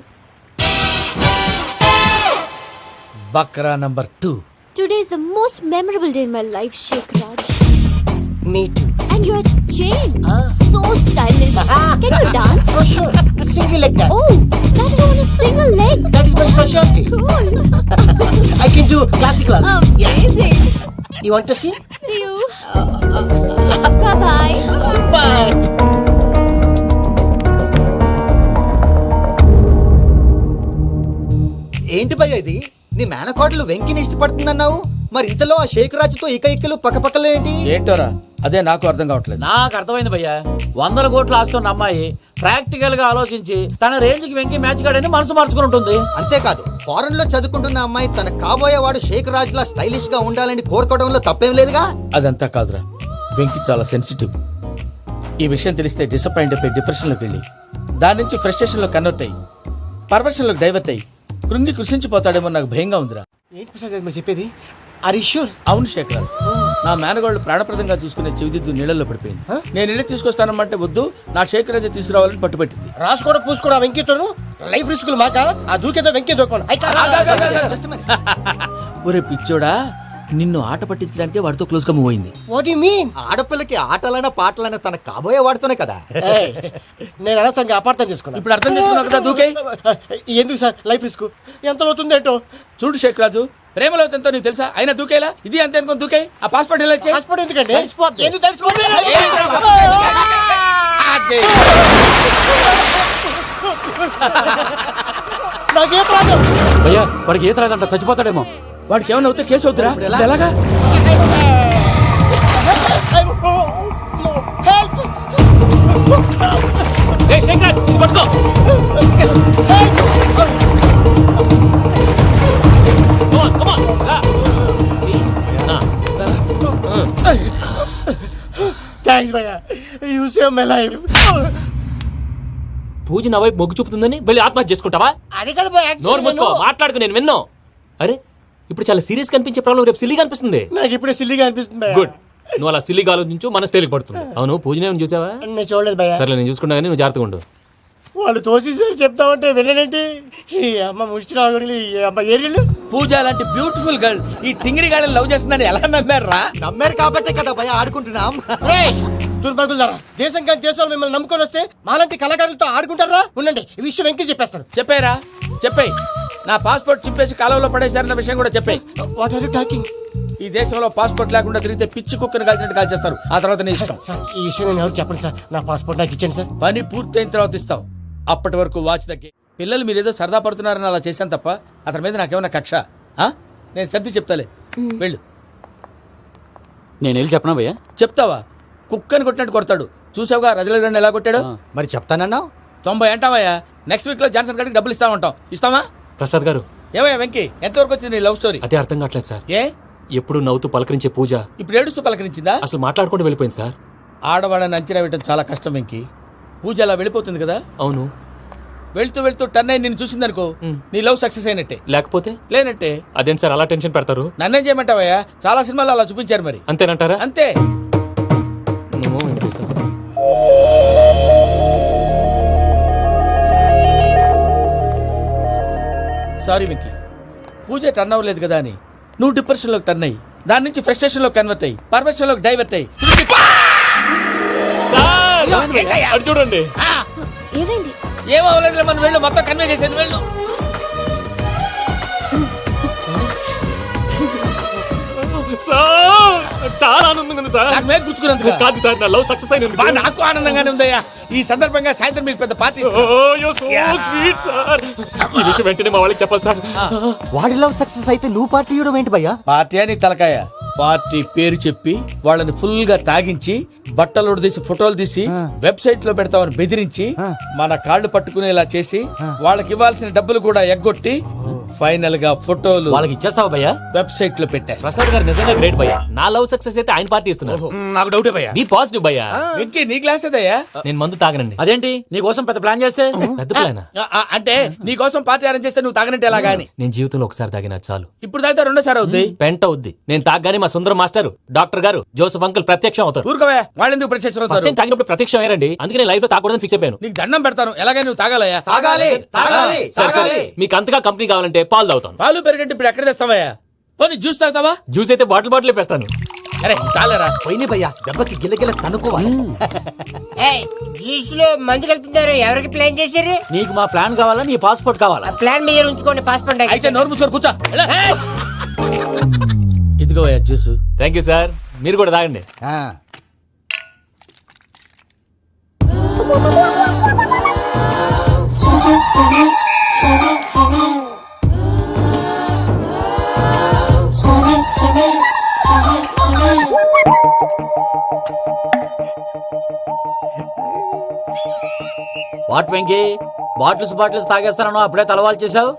Bakra number 2. Today is the most memorable day in my life, Sheikh Raj. Me too. And your chain, so stylish. Can you dance? Oh, sure. Single leg dance. Oh, that is on a single leg. That is my specialty. Cool. I can do classical also. Amazing. You want to see? See you. Bye-bye. Bye. ఏంటి భయ్య ఇది? నీ మేనకోడలు వెంకిని ఇష్టపడుతుందన్నావు, మరి ఇంతలో ఆ షేక్ రాజుతో ఇకలు పక్కపక్కలు ఏంటి? ఏంటోరా, అదే నాకు అర్థం కావట్లేదు. నాకు అర్థమైంది భయ్యా. 100 కోట్లు ఆస్తున్న అమ్మాయి ప్రాక్టికల్ గా ఆలోచించి తన రేంజ్ కి వెంకి మ్యాచ్ కాడని మనసు మార్చుకుని ఉంటుంది. అంతేకాదు, ఫారెన్ లో చదువుకుంటున్న అమ్మాయి తన కాబోయేవాడు షేక్ రాజ్ లా స్టైలిష్ గా ఉండాలని కోరుకోవడంలో తప్పేం లేదుగా. అదంతా కాదురా, వెంకి చాలా సెన్సిటివ్. ఈ విషయం తెలిస్తే డిసప్పాయింట్ అయిపోయి డిప్రెషన్లోకి వెళ్ళి దాని నుంచి ఫ్రస్ట్రేషన్లో కన్వర్ట్ అయ్యి పర్వర్షన్లోకి డైవర్ట్ అయ్యి కృంగి కృషించిపోతాడేమో నాకు భయంగా ఉందిరా. ఏంటి ప్రసాద్ గారు మీరు చెప్పేది? Are you sure? అవును శేఖర్, నా మేనగాళ్ళు ప్రాణప్రదంగా చూసుకునే చెవిదిద్దు నీళ్ళల్లో పడిపోయింది. నేను ఇల్లు తీసుకొస్తానమ్మంటే వద్దు, నా శేఖర్ రాజు తీసుకురావాలని పట్టుబట్టింది. రాసుకోవడం పూసుకోవడం వెంకీతోను లైఫ్ రిస్కులు మాక. ఆ దూకేదో వెంకీ దూకోండి. ఒరే పిచ్చోడా, నిన్ను ఆట పట్టించడానికే వాడితో క్లోజ్ గా మూవ్ అయింది. What you mean? ఆడపిల్లకి ఆటలైనా పాటలైనా తన కాబోయే వాడుతోనే కదా. నేను అనవసరంగా అపార్థం చేసుకున్నా. ఇప్పుడు అర్థం చేసుకున్నావు కదా, దూకే. ఎందుకు సార్ లైఫ్ రిస్క్? ఎంత అవుతుంది ఏంటో చూడు శేఖర్ రాజు, ప్రేమలో ఎంతో నీకు తెలుసా? అయినా దూకేలా, ఇది అంతే అనుకుని దూకే. ఆ పాస్పోర్ట్ ఎలా ఇచ్చే? పాస్పోర్ట్ ఎందుకండి? ఎందుకు తడిసిపోతుంది? నాకే ప్రాబ్లం. భయ్యా వాడికి ఈత రాదంట, చచ్చిపోతాడేమో. వాడికి ఏమైనా అవుతే కేసు అవుతురా? ఎలాగా? థ్యాంక్స్ భయ్యా, యు సేవ్ మై లైఫ్. పూజ నా వైపు మొగ్గు చూపుతుందని వెళ్ళి ఆత్మహత్య చేసుకుంటావా? అది కదా భయ్యా, నోరు మూసుకో, మాట్లాడుకు, నేను విన్నో. అరే ఇప్పుడు చాలా సీరియస్ కనిపించే ప్రాబ్లం రేపు సిల్లీగా అనిపిస్తుంది. నాకు ఇప్పుడే సిల్లిగా అనిపిస్తుంది. గుడ్, నువ్వు అలా సిల్లీగా ఆలోచించు, మనసు తేలిక పడుతుంది. అవును, పూజనే చూసావా? నేను చూడలేదు భయ్యా. సరే నేను చూసుకుంటా, కానీ నువ్వు జాగ్రత్తగా ఉండు. వాళ్ళు తోసేసారు చెప్తామంటే విననేంటి? ఈ అమ్మ ముష్టి రాగుడి అమ్మ ఏరియలు. పూజ లాంటి బ్యూటిఫుల్ గర్ల్ ఈ టింగిరి గాడిని లవ్ చేస్తుందని ఎలా నమ్మారా? నమ్మారు కాబట్టే కదా భయ ఆడుకుంటున్నాం. దుర్భగులారా, దేశం కానీ దేశాలు మిమ్మల్ని నమ్ముకొని వస్తే మాలాంటి కళాకారులతో ఆడుకుంటారా? ఉండండి, ఈ విషయం వెంకీ చెప్పేస్తాను. చెప్పారా? చెప్పాయి. నా పాస్పోర్ట్ చింపేసి కాలంలో పడేశారన్న విషయం కూడా చెప్పాయి. What are you talking? ఈ దేశంలో పాస్పోర్ట్ లేకుండా తిరిగితే పిచ్చి కుక్కను కాల్చినట్టు కాల్చేస్తారు. ఆ తర్వాత నీ ఇష్టం. సార్ ఈ విషయం నేను ఎవరు చెప్పండి సార్. నా పాస్పోర్ట్ నాకు ఇచ్చేయండి సార్. పని పూర్తయిన తర్వాత ఇస్తాం. అప్పటి వరకు వాచ్ ద గేమ్. పిల్లలు మీరేదో సరదా పడుతున్నారని అలా చేశాను తప్ప అతని మీద నాకేమన్నా కక్ష ఆ? నేను సర్ది చెప్తాలే వెళ్ళు. నేను వెళ్ళి చెప్పనా భయ్యా? చెప్తావా? కుక్కని కొట్టినట్టు కొడతాడు. చూసావుగా రజలగడ్డ ఎలా కొట్టాడు? మరి చెప్తానన్నావు. 90 అంటావయ్యా. నెక్స్ట్ వీక్ లో జాన్సన్ గారికి డబ్బులు ఇస్తామంటాం. ఇస్తావా? ప్రసాద్ గారు, ఏమయ్యా వెంకీ, ఎంతవరకు వచ్చింది నీ లవ్ స్టోరీ? అదే అర్థం కావట్లేదు సార్. ఏ ఎప్పుడు నవ్వుతూ పలకరించే పూజ ఇప్పుడు ఏడుస్తూ పలకరించిందా? అసలు మాట్లాడుకుంటూ వెళ్ళిపోయింది సార్. ఆడవాళ్ళని అంచనా వేయడం చాలా కష్టం వెంకీ. పూజ అలా వెళ్ళిపోతుంది కదా. అవును. వెళ్తూ వెళ్తూ టర్న్ అయి నిన్ను చూసిందనుకో, నీ లవ్ సక్సెస్ అయినట్టే. లేకపోతే లేనట్టే. అదేంటి సార్ అలా టెన్షన్ పెడతారు? నన్నేం చేయమంటావయ్యా? చాలా సినిమాలు అలా చూపించారు మరి. అంతేనంటారా? అంతే. నమో వెంకటేశ. సారీ వెంకీ, పూజ టర్న్ అవ్వలేదు కదా అని నువ్వు డిప్రెషన్ లోకి టర్న్ అయ్యి దాని నుంచి ఫ్రస్ట్రేషన్ లోకి కన్వర్ట్ అయ్యి పర్వర్షన్ లోకి డైవర్ట్ అయ్యి అది చూడండి. ఏమైంది? ఏమవ్వలేదు, మనం వెళ్ళు, మొత్తం కన్వే చేసేది వెళ్ళు. సార్ చాలా ఆనందంగా ఉంది సార్. నాకు మీద గుచ్చుకున్నందుకు కాదు సార్, నా లవ్ సక్సెస్ అయినందుకు. నాకు ఆనందంగానే ఉందయ్యా. ఈ సందర్భంగా సాయంత్రం మీకు పెద్ద పార్టీ. Sweet sir. ఈ విషయం వెంటనే మా వాళ్ళకి చెప్పాలి సార్. వాడి లవ్ సక్సెస్ అయితే నువ్వు పార్టీ ఇవ్వడం ఏంటి భయ్యా? పార్టీ అని తలకాయ. పార్టీ పేరు చెప్పి వాళ్ళని ఫుల్ గా తాగించి బట్టలు తీసి ఫోటోలు తీసి వెబ్సైట్ లో పెడతామని బెదిరించి మన కాళ్ళు పట్టుకునేలా చేసి వాళ్ళకి ఇవ్వాల్సిన డబ్బులు కూడా ఎగ్గొట్టి ఫైనల్ గా ఫోటోలు వాళ్ళకి ఇచ్చేస్తావు భయ్యా? వెబ్సైట్ లో పెట్టా. ప్రసాద్ గారు నిజంగా గ్రేట్ భయ్యా. నా లవ్ సక్సెస్ అయితే ఆయన పార్టీ ఇస్తున్నారు. నాకు డౌటే భయ్యా. బీ పాజిటివ్ భయ్యా. వెంకీ నీ గ్లాస్ అదయ్యా. నేను మందు తాగనండి. అదేంటి నీ కోసం పెద్ద ప్లాన్ చేస్తే? పెద్ద ప్లాన్ అంటే నీ కోసం పార్టీ అరేంజ్ చేస్తే నువ్వు తాగనంటే ఎలాగా అని. నేను జీవితంలో ఒకసారి తాగినా చాలు. ఇప్పుడు తాగితే రెండోసారి అవుద్ది. పెంట అవుద్ది. నేను తాగగానే మా సుందరం మాస్టర్, డాక్టర్ గారు, జోసఫ్ అంకుల్ ప్రత్యక్షం అవుతారు. ఊరుకోవే, వాళ్ళెందుకు ప్రత్యక్షం ఫస్ట్ అవుతారు? టైం తాగినప్పుడు ప్రత్యక్షం అయ్యారండి. అందుకే నేను లైఫ్ లో తాగకూడదని ఫిక్స్ అయిపోయాను. నీకు దండం పెడతాను, ఎలాగైనా నువ్వు తాగాలయ్యా. తాగాలి తాగాలి సరే, సరే. తాగాలి. మీకు అంతగా కంపెనీ కావాలంటే పాలు తాగుతాను. పాలు పెరిగంటే ఇప్పుడు ఎక్కడ తెస్తావయ్యా? పోనీ జ్యూస్ తాగుతావా? జ్యూస్ అయితే బాటిల్ వేస్తాను. అరే చాలరా. పోయిన భయ్యా, దెబ్బకి గిల్లగిల్ల తనుకోవాలి. జ్యూస్ లో మందు కలుపుతున్నారు. ఎవరికి ప్లాన్ చేశారు? నీకు మా ప్లాన్ కావాలా, నీ పాస్పోర్ట్ కావాలా? ప్లాన్ మీద ఉంచుకోండి, పాస్పోర్ట్ అయితే నోరు మూసుకొని కూర్చో. ఇదిగో జ్యూస్. Thank you sir. మీరు కూడా తాగండి. వాట్ వెంకీ, బాటిల్స్ తాగేస్తాను అప్పుడే తలవాలు చేసావు.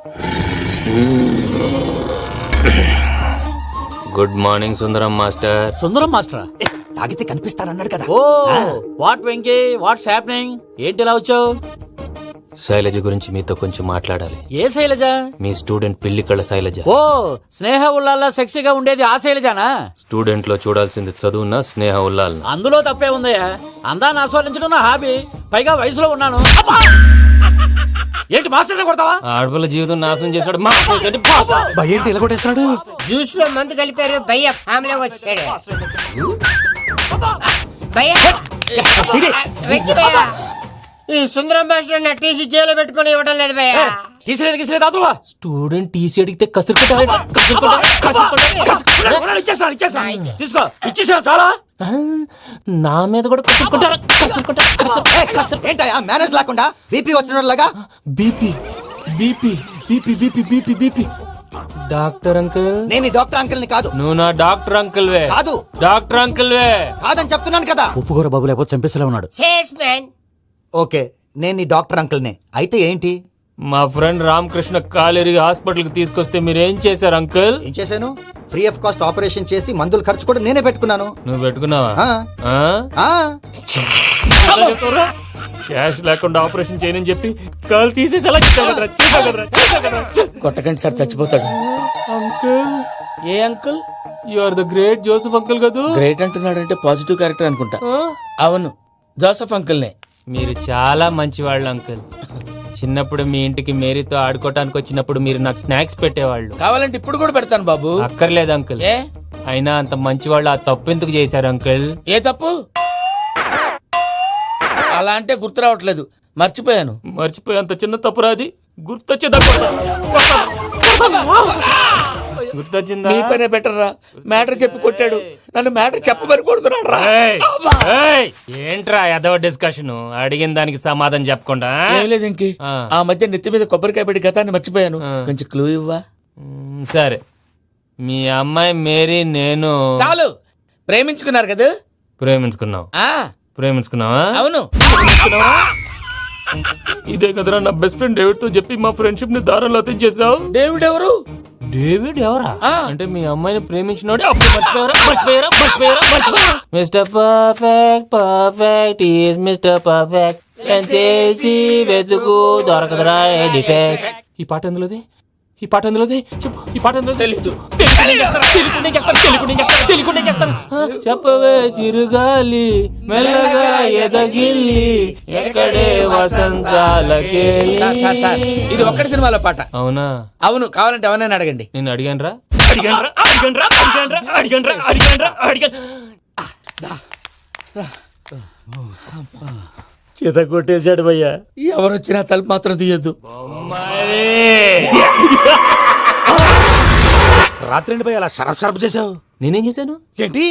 Good morning Sundaram master. Sundaram మాస్టరా? తాగితే కనిపిస్తానన్నాడు కదా. Oh what Venky, what's happening? ఏంటి ఇలా వచ్చావు? శైలజ గురించి మీతో కొంచెం మాట్లాడాలి. ఏ శైలజ? మీ స్టూడెంట్ పిల్లి కళ్ళ శైలజ. ఓ స్నేహ ఉల్లాల్లో సెక్సీగా ఉండేది ఆ శైలజానా? స్టూడెంట్ లో చూడాల్సింది చదువున స్నేహ ఉల్లాల్. అందులో తప్పే ఉందయ్యా. అందాన్ని ఆస్వాదించడం నా హాబీ. పైగా వయసులో ఉన్నాను. ఏంటి మాస్టర్ కొడతావా? ఆడపిల్ల జీవితం నాశనం చేశాడు. ఏంటి ఇలా కొట్టేస్తున్నాడు? జ్యూస్ లో మందు కలిపారు. భయ్య ఫ్యామిలీ వచ్చాడు. భయ్య వెక్కి భయ్య, ఈ సుందరం భాష నా టీసీ జైలు పెట్టుకుని ఇవ్వడం లేదు భయ్య. స్టూడెంట్ టీసీ అడిగితే తీసుకో, ఇచ్చేసా చాలా. నా మీద కూడా ఏంటయ్యా మేనేజ్ లేకుండా బీపీ వచ్చినలాగా? BP BP BP BP BP BP. Doctor uncle, నేను ఈ డాక్టర్ అంకుల్ ని కాదు. నువ్వు నా డాక్టర్ అంకుల్ వే. కాదు. డాక్టర్ అంకుల్ వే కాదని చెప్తున్నాను కదా. ఉప్పుకూర బాబు లేకపోతే చంపేసేలా ఉన్నాడు. సేల్స్మెన్. ఓకే, నేను ఈ డాక్టర్ అంకుల్ నే. అయితే ఏంటి? మా ఫ్రెండ్ రామకృష్ణ కాలేరికి హాస్పిటల్ కి తీసుకొస్తే మీరేం చేశారు అంకుల్? ఏం చేశాను? ఫ్రీ ఆఫ్ కాస్ట్ ఆపరేషన్ చేసి మందుల ఖర్చు కూడా నేనే పెట్టుకున్నాను. నువ్వు పెట్టుకున్నావా? ఆ. క్యాష్ లేకుండా ఆపరేషన్ చేయనని చెప్పి కాల్ తీసేసి ఎలా కొట్టకండి సార్, చచ్చిపోతాడు. అంకుల్, ఏ uncle? You are the great Joseph uncle కదా. గ్రేట్ అంటున్నాడంటే పాజిటివ్ క్యారెక్టర్ అనుకుంటా. అవును, జోసెఫ్ అంకుల్ నే. మీరు చాలా మంచివాళ్ళు అంకుల్. చిన్నప్పుడు మీ ఇంటికి మేరీతో ఆడుకోవటానికి వచ్చినప్పుడు మీరు నాకు స్నాక్స్ పెట్టేవాళ్ళు. కావాలంటే ఇప్పుడు కూడా పెడతాను బాబు. అక్కర్లేదు అంకుల్. ఏ అయినా అంత మంచివాళ్ళు ఆ తప్పు ఎందుకు చేశారు అంకుల్? ఏ తప్పు? అలా అంటే గుర్తు రావట్లేదు, మర్చిపోయాను. మర్చిపోయి అంత చిన్న తప్పురాది గుర్తొచ్చేదా? గుర్తొచ్చిందా? నీ పనే బెటర్ రా. మ్యాటర్ చెప్పి కొట్టాడు, నన్ను మ్యాటర్ చెప్పమని కొడుతున్నాడు రా. ఏంట్రా ఏదో డిస్కషన్? అడిగిన దానికి సమాధానం చెప్పకుండా ఏం లేదు ఇంకి, ఆ మధ్య నెత్తి మీద కొబ్బరికాయ పెట్టి గతాన్ని మర్చిపోయాను. కొంచెం క్లూ ఇవ్వా? సరే, మీ అమ్మాయి మేరీ నేను చాలు. ప్రేమించుకున్నారు కదా? ప్రేమించుకున్నావు. ప్రేమించుకున్నావా? అవును. ఇదే కదరా నా బెస్ట్ ఫ్రెండ్ డేవిడ్ తో చెప్పి మా ఫ్రెండ్షిప్ ని దారంలో తెచ్చేసావు. డేవిడ్ ఎవరు? డేవిడ్ ఎవరా? అంటే మీ అమ్మాయిని ప్రేమించినోడే. Mister perfect perfect is mister perfect చేసి వెతుకు దొరకదురా డిఫెక్ట్. ఈ పాట ఎందులోది? ఈ పాట ఎందులోది? చెప్పు. ఈ పాట ఎందులో? తెలీదు. చెప్పవే చిరుగాలి మెల్లగా ఎదగిల్లి ఎక్కడే వసంతాలకే. ఇది ఒక్కటి సినిమాలో పాట. అవునా? అవును. కావాలంటే ఎవరైనా అడగండి. నేను అడిగాను రా. చేత కొట్టేశాడు భయ్యా. ఎవరొచ్చినా తలుపు మాత్రం తీయొద్దు. రాత్రి భయ అలా షరఫ్ షరఫ్ చేసావు. నేనేం చేశాను? ఏంటి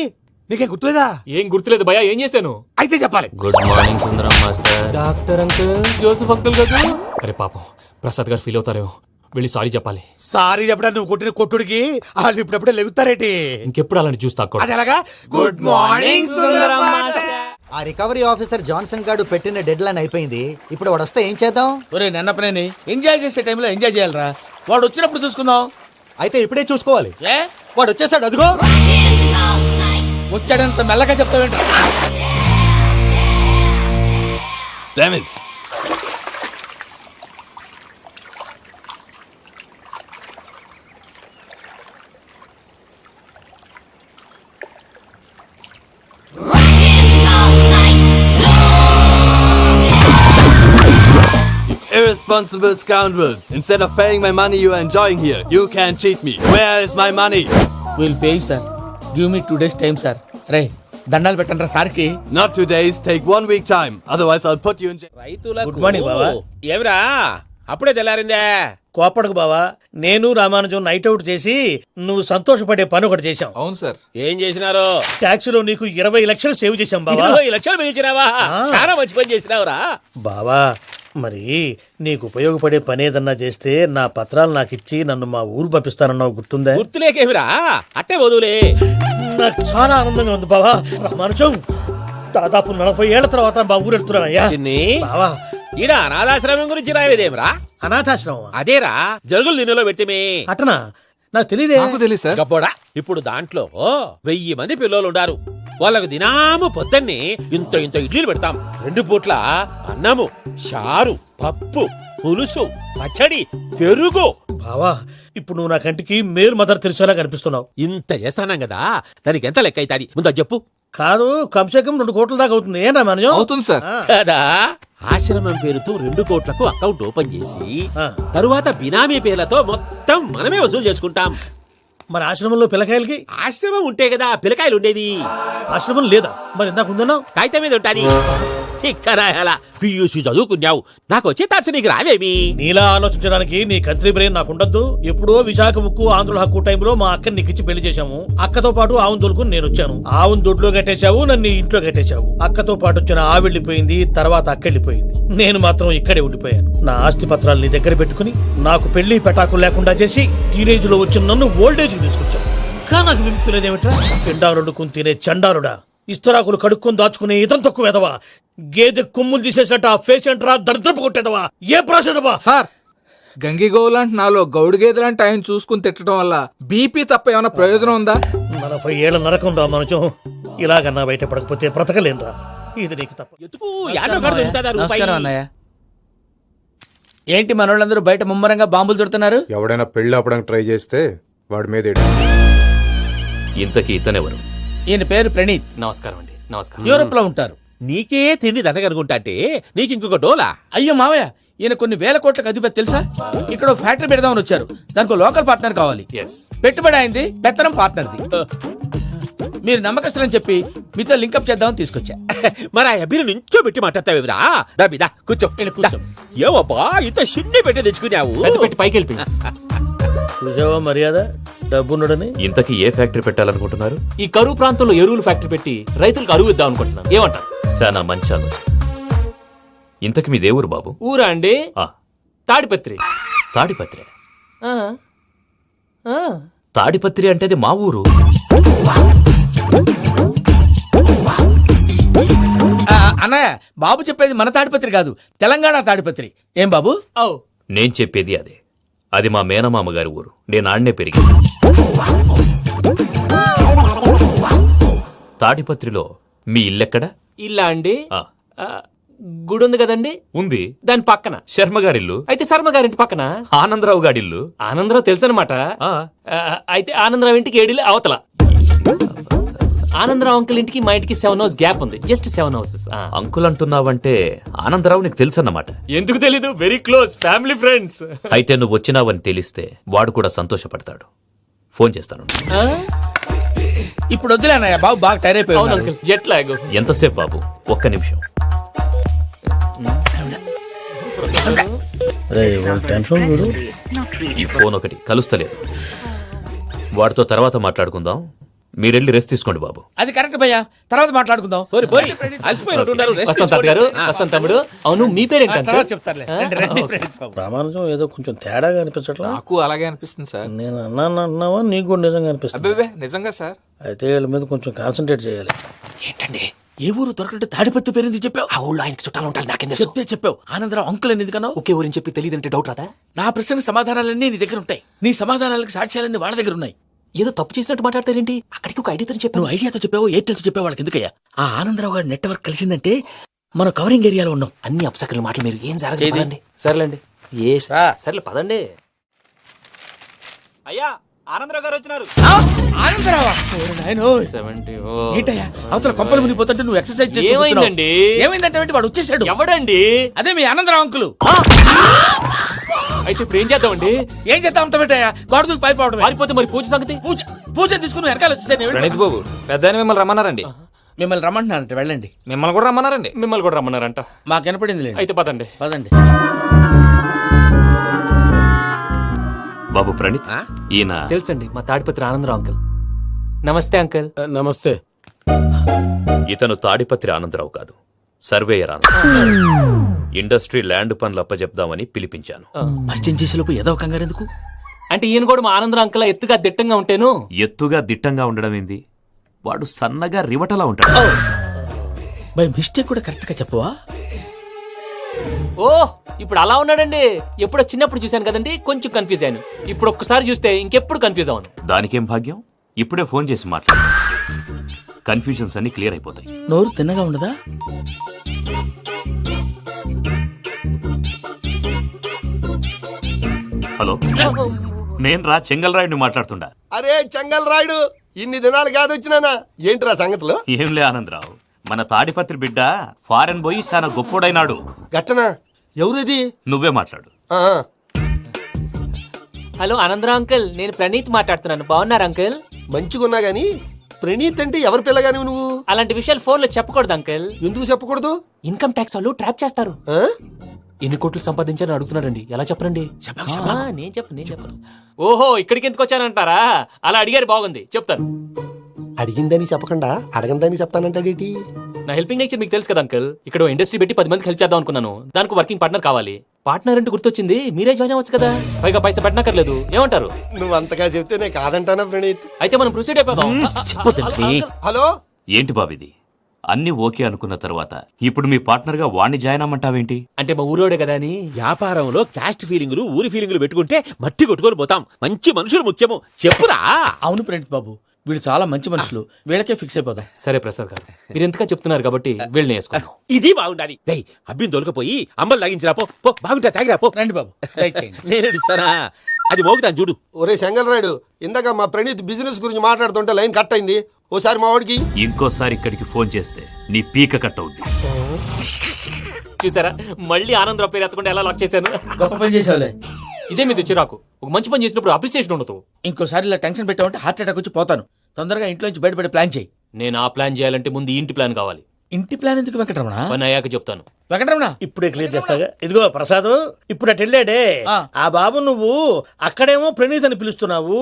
నీకేం గుర్తులేదా? ఏం గుర్తులేదు భయ్యా. ఏం చేశాను? అయితే చెప్పాలి. Good morning Sundaram master. Doctor uncle, Joseph uncle కదా? అరే పాపం, ప్రసాద్ గారు ఫీల్ అవుతారేమో. వెళ్ళి సారీ చెప్పాలి. సారీ చెప్పడా? నువ్వు కొట్టిన కొట్టుడికి వాళ్ళు ఇప్పుడప్పుడే లెగుతారేటి? ఇంకెప్పుడు అలాంటి చూస్తా. అది ఎలాగా? Good morning Sundaram master. ఆ రికవరీ ఆఫీసర్ జాన్సన్ గారు పెట్టిన డెడ్ లైన్ అయిపోయింది. ఇప్పుడు వాడు వస్తే ఏం చేద్దాం? ఒరే నన్నపనేని, ఎంజాయ్ చేసే టైంలో ఎంజాయ్ చేయాలరా. వాడు వచ్చినప్పుడు చూసుకుందాం. అయితే ఇప్పుడే చూసుకోవాలి. ఏ వాడు వచ్చేసాడు, అదిగో. వచ్చాడంత మెల్లగా చెప్తావేంట? Damn it. Irresponsible scoundrels. Instead of paying my money you are enjoying here, you can't cheat me. Where is my money? We'll pay you, sir. Give me 2 days time, sir. రే దండాలు పెట్టండి సార్కి. Not 2 days, take 1 week time. Otherwise I'll put you in jail. Good morning బావా. ఏమిరా అప్పుడే తెల్లారిందే? కోపడకు బావా. నేను Ramanujam night out చేసి నువ్వు సంతోషపడే పని ఒకటి చేశాం. అవును సార్. ఏం చేసినారు? ట్యాక్సీలో నీకు 20 లక్షలు సేవ్ చేశాం బావా. 20 లక్షలు మిగిల్చినావా? చాలా మంచి పని చేసినావురా బావా. మరి నీకు ఉపయోగపడే పని ఏదన్నా చేస్తే నా పత్రాలు నాకు ఇచ్చి నన్ను మా ఊరు పంపిస్తానన్నావు, గుర్తుందా? గుర్తులేకేమిరా? అట్టే వదులే. నాకు చాలా ఆనందంగా ఉంది బావా. రామానుజం, దాదాపు 40 ఏళ్ల తర్వాత మా ఊరు వెళ్తున్నానయ్యా. బావా, ఈడ అనాథాశ్రమం గురించి రాయలేదేమిరా? అనాథాశ్రమం అదేరా, జరుగులు దీనిలో పెట్టిమే. అటనా? నాకు తెలియదే. నాకు తెలుసు సార్. గబ్బోడా, ఇప్పుడు దాంట్లో 1000 మంది పిల్లలు ఉండారు. వాళ్ళకు దినాము పొద్దున్నే ఇంత ఇంత ఇడ్లీలు పెడతాం. 2 పూట్ల అన్నము, చారు, పప్పు, పులుసు, పచ్చడి, పెరుగు. బావా, ఇప్పుడు నువ్వు నా కంటికి మేలు మదర్ తెరిసేలా కనిపిస్తున్నావు. ఇంత చేస్తానం కదా, దానికి ఎంత లెక్క అవుతుంది ముందు చెప్పు. కాదు, కమ్సేకం 2 కోట్ల దాకా అవుతుంది. ఏనా మనజం? అవుతుంది సార్. కదా, ఆశ్రమం పేరుతో 2 కోట్లకు అకౌంట్ ఓపెన్ చేసి తరువాత బినామీ పేర్లతో మొత్తం మనమే వసూలు చేసుకుంటాం. మరి ఆశ్రమంలో పిల్లకాయలకి? ఆశ్రమం ఉంటే కదా పిల్లకాయలు ఉండేది. ఆశ్రమం లేదా? మరి ఇందాక ఉందన్నావు. కాగితం మీద ఉంటాది. చిక్కరాయాలా పియూసీ చదువుకున్నావు, నాకు వచ్చే తాట్స్ నీకు రావేమి? నీలా ఆలోచించడానికి నీ కంత్రి బ్రెయిన్ నాకు ఉండద్దు. ఎప్పుడో విశాఖ ముక్కు ఆంధ్రుల హక్కు టైంలో మా అక్కని నీకిచ్చి పెళ్లి చేశాము. అక్కతో పాటు ఆవును దొడుకుని నేను వచ్చాను. ఆవును దొడ్లో కట్టేశావు, నన్ను ఇంట్లో కట్టేశావు. అక్కతో పాటు వచ్చిన ఆవిళ్ళిపోయింది, తర్వాత అక్కెళ్ళిపోయింది. నేను మాత్రం ఇక్కడే ఉండిపోయాను. నా ఆస్తి పత్రాలు నీ దగ్గర పెట్టుకుని నాకు పెళ్లి పెటాకులు లేకుండా చేసి టీనేజ్ లో వచ్చిన నన్ను ఓల్డేజ్ తీసుకొచ్చావు. ఇంకా నాకు విముక్తి లేదేమిట్రా? పిండారుడుకుని తినే చండారుడా, ఇస్తరాకులు కడుక్కొని దాచుకునే ఇతం తక్కువ ఎదవా, గేదె కొమ్ములు తీసేసట ఆ పేషెంట్ రా దరిద్రపు కొట్టేదవా, ఏ ప్రాసెదవా? సార్, గంగిగోవులాంటి నాలో గౌడు గేదెలాంటి ఆయన చూసుకుని తిట్టడం వల్ల బీపీ తప్ప ఏమైనా ప్రయోజనం ఉందా? 40 ఏళ్ల నరకం రా మనచం. ఇలాగన్నా బయట పడకపోతే బ్రతకలేనురా. ఇది నీకు తప్ప. నమస్కారం అన్నయ్య. ఏంటి మనోళ్ళందరూ బయట ముమ్మరంగా బాంబులు దొరుకుతున్నారు? ఎవడైనా పెళ్లి ఆపడానికి ట్రై చేస్తే వాడి మీద ఇంతకీ ఇతనెవరు? ఈయన పేరు ప్రణీత్. నమస్కారం అండి. నమస్కారం. యూరోప్ లో ఉంటారు. నీకే తిండి దండగనుకుంటా అంటే నీకు ఇంకొక డోలా? అయ్యో మావయ్య, ఈయన కొన్ని వేల కోట్లకు అధిపతి తెలుసా? ఇక్కడ ఫ్యాక్టరీ పెడదామని వచ్చారు. దానికి లోకల్ పార్ట్నర్ కావాలి. పెట్టుబడి అయింది, పెత్తనం పార్ట్నర్ది. మీరు నమ్మకస్తులని చెప్పి మీతో లింకప్ చేద్దామని తీసుకొచ్చా. మరి ఆ అబ్బిని నుంచో పెట్టి మాట్లాడతావేమిరా? దాబిదా కూర్చో. ఏవబ్బా ఇంత షిన్ని పెట్టి తెచ్చుకున్నావు? పెట్టి పైకి వెళ్ళి చూసావా మర్యాద? డబ్బున్నడని. ఇంతకీ ఏ ఫ్యాక్టరీ పెట్టాలనుకుంటున్నారు? ఈ కరువు ప్రాంతంలో ఎరువులు ఫ్యాక్టరీ పెట్టి రైతులకు అరువు ఇద్దాం అనుకుంటున్నాం. ఏమంటారు? శానా మంచి ఆలోచన. ఇంతకి మీ దేవురు బాబు? ఊరా అండి, తాడిపత్రి. తాడిపత్రి? తాడిపత్రి అంటే అది మా ఊరు. అన్నయ్య, బాబు చెప్పేది మన తాడిపత్రి కాదు, తెలంగాణ తాడిపత్రి. ఏం బాబు? నేను చెప్పేది అదే. అది మా మేనమామ గారి ఊరు. నేను ఆడనే పెరిగి. తాడిపత్రిలో మీ ఇల్లెక్కడ? ఇల్లా అండి, గుడి ఉంది కదండి. ఉంది. దాని పక్కన శర్మ గారిల్లు. అయితే శర్మ గారింటి పక్కన ఆనందరావు గారిల్లు. ఆనందరావు తెలుసు అనమాట. అయితే ఆనందరావు ఇంటికి 7 అవతల. ఆనందరావు అంకుల్ ఇంటికి మా ఇంటికి 7 hours గ్యాప్ ఉంది. Just 7 hours. అంకుల్ అంటున్నావంటే ఆనందరావు నీకు తెలుసు అన్నమాట. ఎందుకు తెలీదు? Very close family friends. అయితే నువ్వు వచ్చినావని తెలిస్తే వాడు కూడా సంతోషపడతాడు. ఫోన్ చేస్తాను. ఇప్పుడు వద్దులే అన్నయ్య, బాబు బాగా టైర్ అయిపోయాడు. Jet lag. ఎంతసేపు బాబు? ఒక్క నిమిషం. ఈ ఫోన్ ఒకటి కలుస్తలేదు. వాడితో తర్వాత మాట్లాడుకుందాం. మీరెళ్ళి రెస్ట్ తీసుకోండి బాబు. అది కరెక్ట్ భయ్యా, తర్వాత మాట్లాడుకుందాం. వస్తాను తమ్ముడు. అవును, మీ పేరేంటి? తర్వాత చెప్తారులే. రామానుజం ఏదో కొంచెం తేడాగా అనిపించట్లా? నాకు అలాగే అనిపిస్తుంది సార్. నేను అన్నావా నీకు కూడా నిజంగా అనిపిస్తుంది? నిజంగా సార్. అయితే వీళ్ళ మీద కొంచెం కాన్సన్ట్రేట్ చేయాలి. ఏంటండి ఏ ఊరు దొరకట్టు తాడిపత్రి పేరు ఎందుకు చెప్పావు? ఆ ఊళ్ళో ఆయనకి చుట్టాలు ఉంటారు. నాకేం చెప్తే చెప్పావు. ఆనందరావు అంకుల్ అని ఎందుకన్నా? ఒకే ఊరిని చెప్పి తెలియదంటే డౌట్ రాదా? నా ప్రశ్నకు సమాధానాలన్నీ నీ దగ్గర ఉంటాయి. నీ సమాధానాలకు సాక్ష్యాలన్నీ వాళ్ళ దగ్గర ఉన్నాయి. ఏదో తప్పు చేసినట్టు మాట్లాడతారేంటి? అక్కడికి ఒక ఐడియాతో చెప్పావు. నువ్వు ఐడియాతో చెప్పావు, ఎయిర్టెల్తో చెప్పావు, వాళ్ళకి ఎందుకయ్యా? ఆ ఆనందరావు గారి నెట్వర్క్ కలిసిందంటే మనం కవరింగ్ ఏరియాలో ఉన్నాం. అన్ని అప్సకల మాటలు మీరు ఏం జరగదండి. సర్లేండి. సర్లే పదండి. అయ్యా, ఆనందరావు గారు వచ్చినారు. ఏంటయ్యా అవతల కొంపలు మునిగిపోతుంటే నువ్వు ఎక్సర్సైజ్ చేస్తూ ఏమైందండి? ఏమైందంటే వాడు వచ్చేసాడు. ఎవడండి? అదే మీ ఆనందరావు అంకులు. అయితే ఇప్పుడు ఏం చేద్దామండి? ఏం చేద్దాం ఉంటా గొడవకు పైపోవడం. పారిపోతే మరి పూజ సంగతి? పూజ తీసుకుని వెనకాల వచ్చేసాను. ప్రణీత్ బాబు, పెద్ద మిమ్మల్ని రమ్మన్నారండి. మిమ్మల్ని రమ్మంటున్నారంట, వెళ్ళండి. మిమ్మల్ని కూడా రమ్మన్నారండి. మిమ్మల్ని కూడా రమ్మన్నారంట. మాకు వినపడింది. అయితే పదండి. పదండి బాబు ప్రణీత్, ఈయన తెలుసండి, మా తాడిపత్రి ఆనందరావు అంకుల్. నమస్తే అంకుల్. నమస్తే. ఇతను తాడిపత్రి ఆనందరావు కాదు, సర్వేయర్ ఆనందరావు. ఇండస్ట్రీ ల్యాండ్ పనులు అప్పచెప్దామని పిలిపించాను. పరిచయం చేసేలోపు ఏదో కంగారు ఎందుకు? అంటే ఈయన కూడా మా ఆనందరావు అంకుల్ ఎత్తుగా దిట్టంగా ఉంటాను. ఎత్తుగా దిట్టంగా ఉండడం ఏంది? వాడు సన్నగా రివటలా ఉంటాడు. బై మిస్టేక్ కూడా కరెక్ట్ గా చెప్పవా? ఓ, ఇప్పుడు అలా ఉన్నాడండి. ఎప్పుడో చిన్నప్పుడు చూశాను కదండి, కొంచెం కన్ఫ్యూజ్ అయ్యాను. ఇప్పుడు ఒక్కసారి చూస్తే ఇంకెప్పుడు కన్ఫ్యూజ్ అవ్వను. దానికేం భాగ్యం, ఇప్పుడే ఫోన్ చేసి మాట్లాడు. కన్ఫ్యూజన్స్ అన్ని క్లియర్ అయిపోతాయి. నోరు తిన్నగా ఉండదా? హలో, నేను రా చెంగల్ రాయుడిని మాట్లాడుతుండా. అరే చెంగల్ రాయుడు, ఇన్ని దినాలు కాదు వచ్చినానా? ఏంట్రా సంగతులు? ఏంలే ఆనందరావు, మన తాడిపత్రి బిడ్డ ఫారెన్ పోయి చాలా గొప్పోడైనాడు. గట్టనా? ఎవరిది? నువ్వే మాట్లాడు. హలో ఆనందరావు అంకుల్, నేను ప్రణీత్ మాట్లాడుతున్నాను. బాగున్నారు అంకుల్? మంచిగున్నా గాని ప్రణీత్ అంటే ఎవరి పిల్లగాని నువ్వు? అలాంటి విషయాలు ఫోన్ లో చెప్పకూడదు అంకుల్. ఎందుకు చెప్పకూడదు? ఇన్కమ్ ట్యాక్స్ వాళ్ళు ట్రాప్ చేస్తారు. ఎన్ని కోట్లు సంపాదించాలని అడుగుతున్నాడండి. ఎలా చెప్పరండి? నేను చెప్పను. ఓహో, ఇక్కడికి ఎందుకు వచ్చానంటారా? అలా అడిగారు, బాగుంది, చెప్తాను. అడిగిందని చెప్పకుండా అడగందని చెప్తానంటాడేటి? నా హెల్పింగ్ నేచర్ మీకు తెలుసు కదా అంకుల్. ఇక్కడ ఇండస్ట్రీ పెట్టి 10 మందికి హెల్ప్ చేద్దాం అనుకున్నాను. దానికి వర్కింగ్ పార్ట్నర్ కావాలి. పార్ట్నర్ అంటే గుర్తొచ్చింది, మీరే జాయిన్ అవ్వచ్చు కదా. పైగా పైసా పెట్టనక్కర్లేదు. ఏమంటారు? నువ్వు అంతగా చెప్తేనే కాదంటానా ప్రణీత్? అయితే మనం ప్రొసీడ్ అయిపోదాం. హలో, ఏంటి బాబిది? అన్ని ఓకే అనుకున్న తర్వాత ఇప్పుడు మీ పార్ట్నర్ గా వాణ్ణి జాయిన్ అమ్మంటావేంటి? అంటే మా ఊరోడే కదా అని. వ్యాపారంలో క్యాస్ట్ ఫీలింగులు, ఊరి ఫీలింగులు పెట్టుకుంటే మట్టి కొట్టుకొని పోతాం. మంచి మనుషులు ముఖ్యము. చెప్పురా. అవును ప్రణీత్ బాబు, వీళ్ళు చాలా మంచి మనుషులు. వీళ్ళకే ఫిక్స్ అయిపోదాం. సరే ప్రసాద్ గారు, మీరు ఎంతగా చెప్తున్నారు కాబట్టి వీళ్ళని వేసుకుందాం. ఇది బాగుండాలి. డై అబ్బిని దొలకపోయి అమ్మలు లాగించిరా. పో బాగుంటా, తాగిరా పో. రండి బాబు, నేను ఇస్తానా? అది మోగుతాను చూడు. ఒరే చెంగల్ రాయుడు, ఇందాక మా ప్రణీత్ బిజినెస్ గురించి మాట్లాడుతుంటే లైన్ కట్ అయింది. ఓసారి మా వాడికి ఇంకోసారి ఇక్కడికి ఫోన్ చేస్తే నీ పీక కట్ అవుద్ది. చూసారా, మళ్ళీ ఆనందరావు పేరు ఎత్తకుండా ఎలా లాక్ చేశాను. గొప్ప పని చేసావులే. ఇదే మీద చిరాకు. ఒక మంచి పని చేసినప్పుడు అప్రిసియేషన్ ఉండదు. ఇంకోసారి ఇలా టెన్షన్ పెట్టామంటే హార్ట్ అటాక్ వచ్చి పోతాను. తొందరగా ఇంట్లో నుంచి బయటపడే ప్లాన్ చేయి. నేను ఆ ప్లాన్ చేయాలంటే ముందు ఇంటి ప్లాన్ కావాలి. ఇంటి ప్లాన్ ఎందుకు వెంకటరమణ? పని అయ్యాక చెప్తాను. వెంకటరమణ ఇప్పుడే క్లియర్ చేస్తాగా. ఇదిగో ప్రసాద్, ఇప్పుడు అటు వెళ్ళాడే ఆ బాబు, నువ్వు అక్కడేమో ప్రణీత్ అని పిలుస్తున్నావు,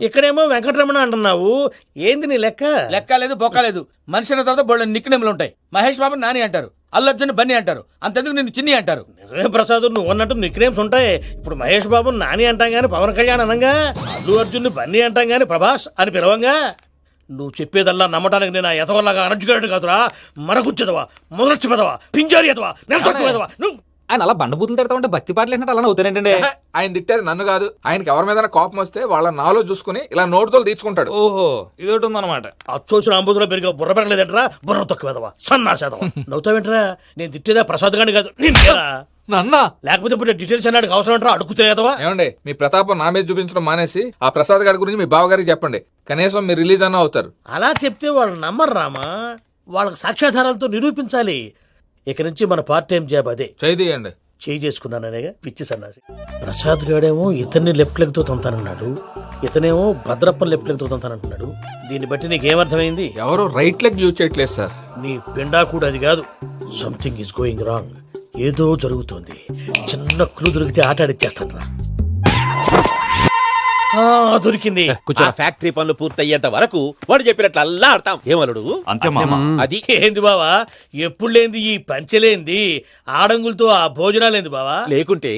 ఇక్కడేమో వెంకటరమణ అంటున్నావు. ఏంది నీ లెక్క? లెక్క లేదు బొక్క లేదు. మనిషి అన్న తర్వాత బోళ్ళ నిక్నెములు ఉంటాయి. మహేష్ బాబు నాని అంటారు, అల్లు అర్జున్ బన్నీ అంటారు, అంతెందుకు నిన్ను చిన్ని అంటారు. నిజమే ప్రసాద్, నువ్వు అన్నట్టు నిక్నేమ్స్ ఉంటాయి. ఇప్పుడు మహేష్ బాబు నాని అంటాం గాని పవన్ కళ్యాణ్ అనంగా, అల్లు అర్జున్ బన్నీ అంటాం గాని ప్రభాస్ అని పిలవంగా. నువ్వు చెప్పేదల్లా నమ్మటానికి నేను ఎతవల్లాగా అనర్జుకేటెడ్ కాదురా. మరగుచ్చదవా, మొదలచ్చి పెదవా, పింజారి ఎదవా, నెలసొక్కు పెదవా. నువ్వు ఆయన అలా బండబూతులు తిడతా ఉంటే భక్తి పాటలు ఏంటంటే అలా అవుతానంటే. ఆయన తిట్టేది నన్ను కాదు, ఆయనకి ఎవరి మీద కోపం వస్తే వాళ్ళ నాలో చూసుకుని ఇలా నోటుతో తీర్చుకుంటాడు. ఓహో, ఇదొకటి ఉందన్నమాట. అచ్చోసిన అంబుదులో పెరిగా బుర్ర పెరగలేదంటరా, బుర్ర తొక్కువేదవా, సన్నాసేదవా. నవ్వుతావేంట్రా? నేను తిట్టేదా ప్రసాద్ గాని కాదు, నిన్నేరా. నన్న లేకపోతే ఇప్పుడు డీటెయిల్స్ అన్నాడు అవసరం అంటారా? అడుగుతులేదవా. ఏమండి, మీ ప్రతాపం నా మీద చూపించడం మానేసి ఆ ప్రసాద్ గారి గురించి మీ బావగారికి చెప్పండి. కనీసం మీరు రిలీజ్ అన్న అవుతారు. అలా చెప్తే వాళ్ళు నమ్మరు రామా. వాళ్ళకి సాక్ష్యాధారాలతో నిరూపించాలి. ఇక నుంచి మన పార్ట్ టైం జాబ్ అదే. చేయండి. చేయి చేసుకున్నాననేగా పిచ్చి సన్నాసి. ప్రసాద్ గాడేమో ఇతన్ని లెఫ్ట్ లెగ్ తో తొంతానన్నాడు, ఇతనేమో భద్రప్పని లెఫ్ట్ లెగ్ తో తొంతానంటున్నాడు. దీన్ని బట్టి నీకేమర్థమైంది? ఎవరు రైట్ లెగ్ యూజ్ చేయట్లేదు సార్. నీ పిండా కూడా అది కాదు. Something is going wrong. ఏదో జరుగుతోంది. చిన్న క్లూ దొరికితే ఆట ఆడిచ్చేస్తాను రా. దొరికింది. కొంచెం ఫ్యాక్టరీ పనులు పూర్తయ్యేంత వరకు వాడు చెప్పినట్లు అల్లా ఆడతాం. ఏమలుడు అంతే మామ. అది ఏంది బావా, ఎప్పుడు లేంది ఈ పంచలేంది, ఆడంగులతో ఆ భోజనాలేంది బావా? లేకుంటే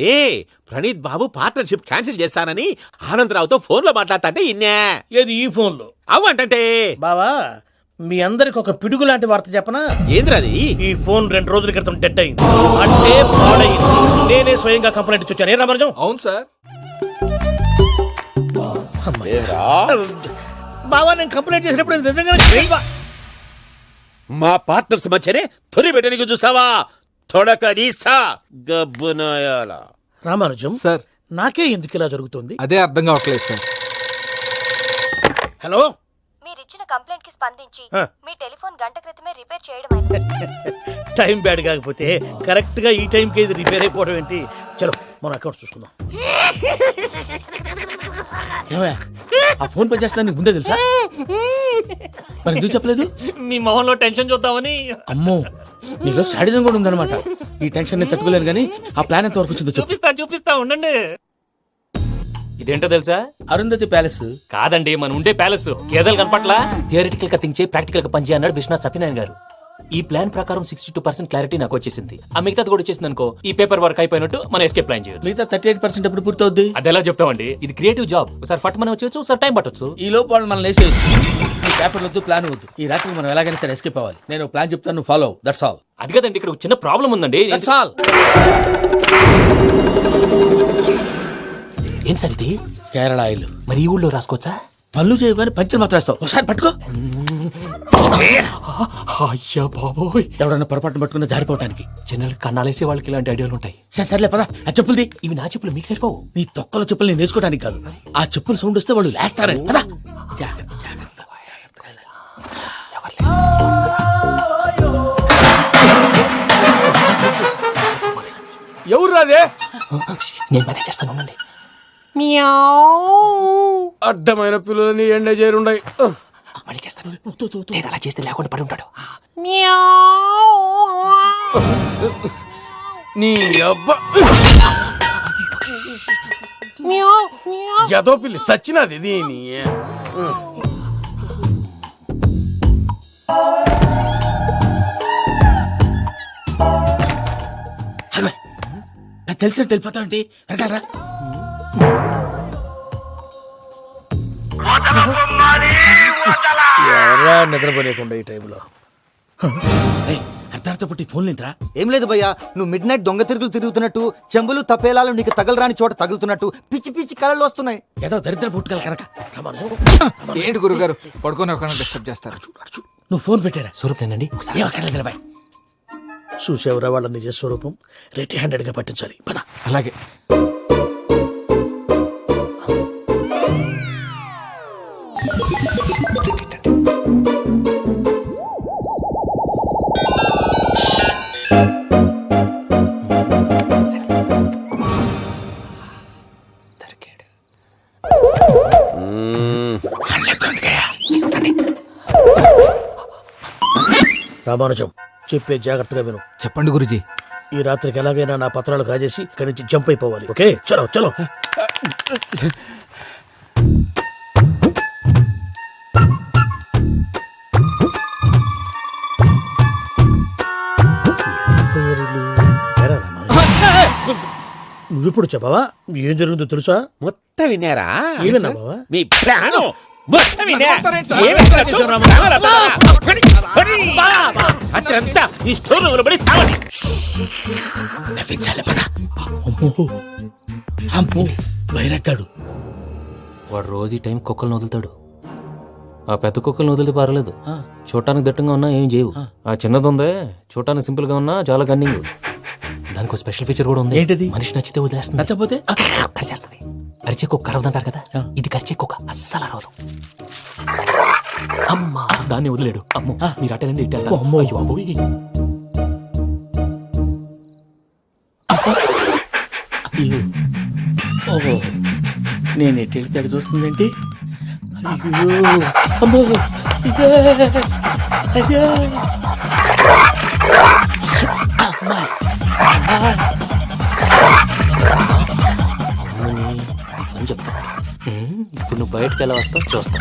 ప్రణీత్ బాబు పార్ట్నర్షిప్ క్యాన్సిల్ చేస్తానని ఆనందరావుతో ఫోన్ లో మాట్లాడతాంటే ఇన్నే. ఏది ఈ ఫోన్ లో? అవ్వంటే బావా, మీ అందరికి ఒక పిడుగు లాంటి వార్త చెప్పనా? ఏంద్రది? ఈ ఫోన్ 2 రోజుల క్రితం డెడ్ అయింది, అంటే పాడైంది. నేనే స్వయంగా కంప్లైంట్ ఇచ్చి వచ్చాను. ఏ రామరాజం? అవును సార్. బావా, నేను కంప్లైంట్ చేసినప్పుడు ఇది నిజంగా మా పార్ట్నర్స్ మధ్యనే తొలి పెట్టడానికి చూసావా? తొడకదీస్తా గబ్బునాయాల. రామానుజం సార్, నాకే ఎందుకు ఇలా జరుగుతుంది? అదే అర్థం కావట్లేదు సార్. హలో, మీరిచ్చిన కంప్లైంట్ కి స్పందించి ఆ. మీ టెలిఫోన్ గంట క్రితమే రిపేర్ చేయడం అయింది. టైం బ్యాడ్ కాకపోతే కరెక్ట్ గా ఈ టైంకి ఇది రిపేర్ అయిపోవడం ఏంటి? చలో మన అకౌంట్ చూసుకుందాం. ఏమయ్య, ఆ ఫోన్ పని చేస్తున్నా నీకు ముందే తెలుసా? మరి ఎందుకు చెప్పలేదు? మీ మొహంలో టెన్షన్ చూద్దామని. అమ్మో, నీలో శాడిజం కూడా ఉందన్నమాట. ఈ టెన్షన్ నేను తట్టుకోలేను కానీ ఆ ప్లాన్ ఎంత వరకు వచ్చిందో చెప్పు. చూపిస్తా ఉండండి. ఇదేంటో తెలుసా? అరుంధతి ప్యాలెస్ కాదండి, మన ఉండే ప్యాలెస్. గేదెలు కనపట్లా? థియరిటికల్ గా థింక్ చేయి, ప్రాక్టికల్ గా పనిచేయ అన్నాడు విశ్వనాథ్ సత్యనారాయణ గారు. ఈ ప్లాన్ ప్రకారం 62% క్లారిటీ నాకు వచ్చేసింది. ఆ మిగతాది కూడా వచ్చేసింది అనుకో, ఈ పేపర్ వర్క్ అయిపోయినట్టు మనం ఎస్కేప్ ప్లాన్ చేయొచ్చు. మిగతా 38% ఎప్పుడు పూర్తవుద్ది? అది ఎలా చెప్తామండి? ఇది క్రియేటివ్ జాబ్. ఒకసారి ఫట్ మనం వచ్చేయచ్చు, ఒకసారి టైం పట్టొచ్చు. ఈ లోపు వాళ్ళు మనం లేసేయచ్చు. ఈ పేపర్ వద్దు, ప్లాన్ వద్దు. ఈ రాత్రి మనం ఎలాగైనా సరే ఎస్కేప్ అవ్వాలి. నేను ప్లాన్ చెప్తాను, నువ్వు ఫాలో. That's all. అది కదండి, ఇక్కడ ఒక చిన్న ప్రాబ్లం ఉందండి. That's all. ఏం సార్ ఇది? కేరళ ఆయిల్. మరి ఈ ఊళ్ళో రాసుకోవచ్చా? పనులు చేయవు కానీ పంచర్ మాత్రం వేస్తావు. ఒకసారి పట్టుకో. అయ్యా బాబోయ్, ఎవడన్నా పొరపాటున పట్టుకున్న జారిపోవటానికి. జనరల్ కన్నాలేసే వాళ్ళకి ఇలాంటి ఐడియాలు ఉంటాయి. సర్లే పదా, ఆ చెప్పులది. ఇవి నా చెప్పులు, మీకు సరిపోవు. నీ తొక్కల చెప్పులు నేను వేసుకోవడానికి కాదు, ఆ చెప్పులు సౌండ్ వస్తే వాళ్ళు లేస్తారని. పదా. ఎవరు రాదే? నేను మేనేజ్ చేస్తాను, ఉండండి. అడ్డమైన పిల్లలని ఎండ చేరుండయి. మళ్ళీ చేస్తాను. లేదు, అలా చేస్తే లేకుండా పడి ఉంటాడు. నీ అబ్బా ఎదో పిల్లి సచ్చినది దీని. తెలిసినట్టు వెళ్ళిపోతా ఉంటే వెనకాలరా. ఎవరా నిద్రపోలేకుండా ఈ టైంలో? అర్ధార్థ పుట్టి ఫోన్ లేంట్రా. ఏం లేదు భయ్యా, నువ్వు మిడ్ నైట్ దొంగ తిరుగులు తిరుగుతున్నట్టు, చెంబులు తపేలాలు నీకు తగలరాని చోట తగులుతున్నట్టు పిచ్చి పిచ్చి కళలు వస్తున్నాయి. ఏదో దరిద్ర పుట్టుకల కనుక. ఏంటి గురుగారు పడుకొని ఒక డిస్టర్బ్ చేస్తారు? నువ్వు ఫోన్ పెట్టారా? స్వరూప్ నేనండి. ఏమక్కర్లేదు బాయ్. చూసేవరా వాళ్ళ నిజ స్వరూపం. రెడీ హ్యాండెడ్ గా పట్టించాలి. పద. అలాగే. రామానుజం, చెప్పే జాగ్రత్తగా విను. చెప్పండి గురుజీ. ఈ రాత్రికి ఎలాగైనా నా పత్రాలు కాజేసి ఇక్కడి నుంచి జంప్ అయిపోవాలి. ఓకే, చలో చలో. నువ్విప్పుడు చెప్పవా ఏం జరుగుతుందో తెలుసా? మొత్తం విన్నారా? ఏమన్నా బావా? మీ ప్రాణం మొత్తం విన్నా. అత్రంతా ఈ స్టోర్ రూమ్ లో పడి సావండి. నవ్వించాలి పద. అమ్మో అమ్మో వైరక్కాడు. వాడు రోజు ఈ టైం కుక్కలను వదులుతాడు. ఆ పెద్ద కుక్కలను వదిలితే పర్లేదు, చూడటానికి దట్టంగా ఉన్నా ఏం చేయవు. ఆ చిన్నది ఉందే చూడటానికి సింపుల్ గా ఉన్నా చాలా కన్నింగ్. దానికి స్పెషల్ ఫీచర్ కూడా ఉంది. ఏంటిది? మనిషి నచ్చితే వదిలేస్తుంది, నచ్చపోతే కరిచేస్తుంది. అరిచే కుక్క అరవదంటారు కదా, ఇది కరిచే కుక్క అస్సలు అరవదు. అమ్మా దాన్ని వదిలేడు. అమ్మో మీరు అటెండి ఇటు వెళ్తారు. అమ్మో అయ్యో అబ్బోయ్. ఓహో నేను ఎటు వెళ్తే అటు చూస్తుందేంటి? అయ్యో అమ్మో అయ్యో అమ్మా అని చెప్తా. ఇప్పుడు నువ్వు బయటకు ఎలా వస్తావు చూస్తా.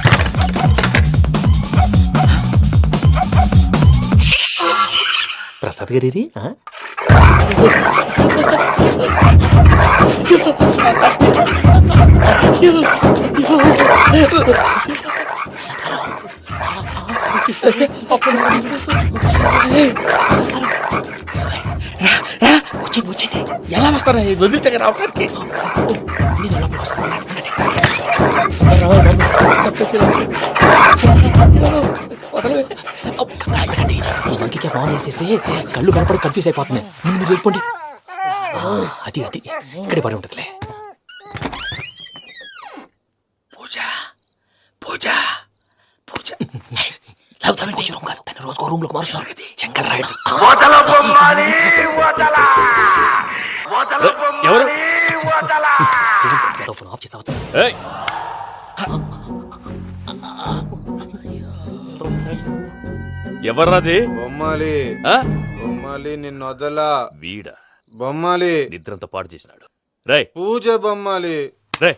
ప్రసాద్ గారి ఎలా వస్తారా వదిలితే రావడానికి? చెప్పేసి ఇంకే ఫోన్ వేసేస్తే కళ్ళు కనపడి కన్ఫ్యూజ్ అయిపోతున్నాయి. మీరు వెళ్ళిపోండి. అది అది ఇక్కడే పడి ఉంటుందిలే. పూజ పూజ పూజ లాగుతామంటే రూమ్ కాదు, తను రోజుకో రూమ్ లోకి మారుస్తున్నారు కదా. శంకర్ రాయుడు ఎవరు? ఫోన్ ఆఫ్ చేసావచ్చు. ఎవర్రాది? బొమ్మాలి ఆ? బొమ్మాలి నిన్ను వదలా. వీడా బొమ్మాలి నిద్రంతా పాడు చేసినాడు. రే పూజ బొమ్మాలి. రే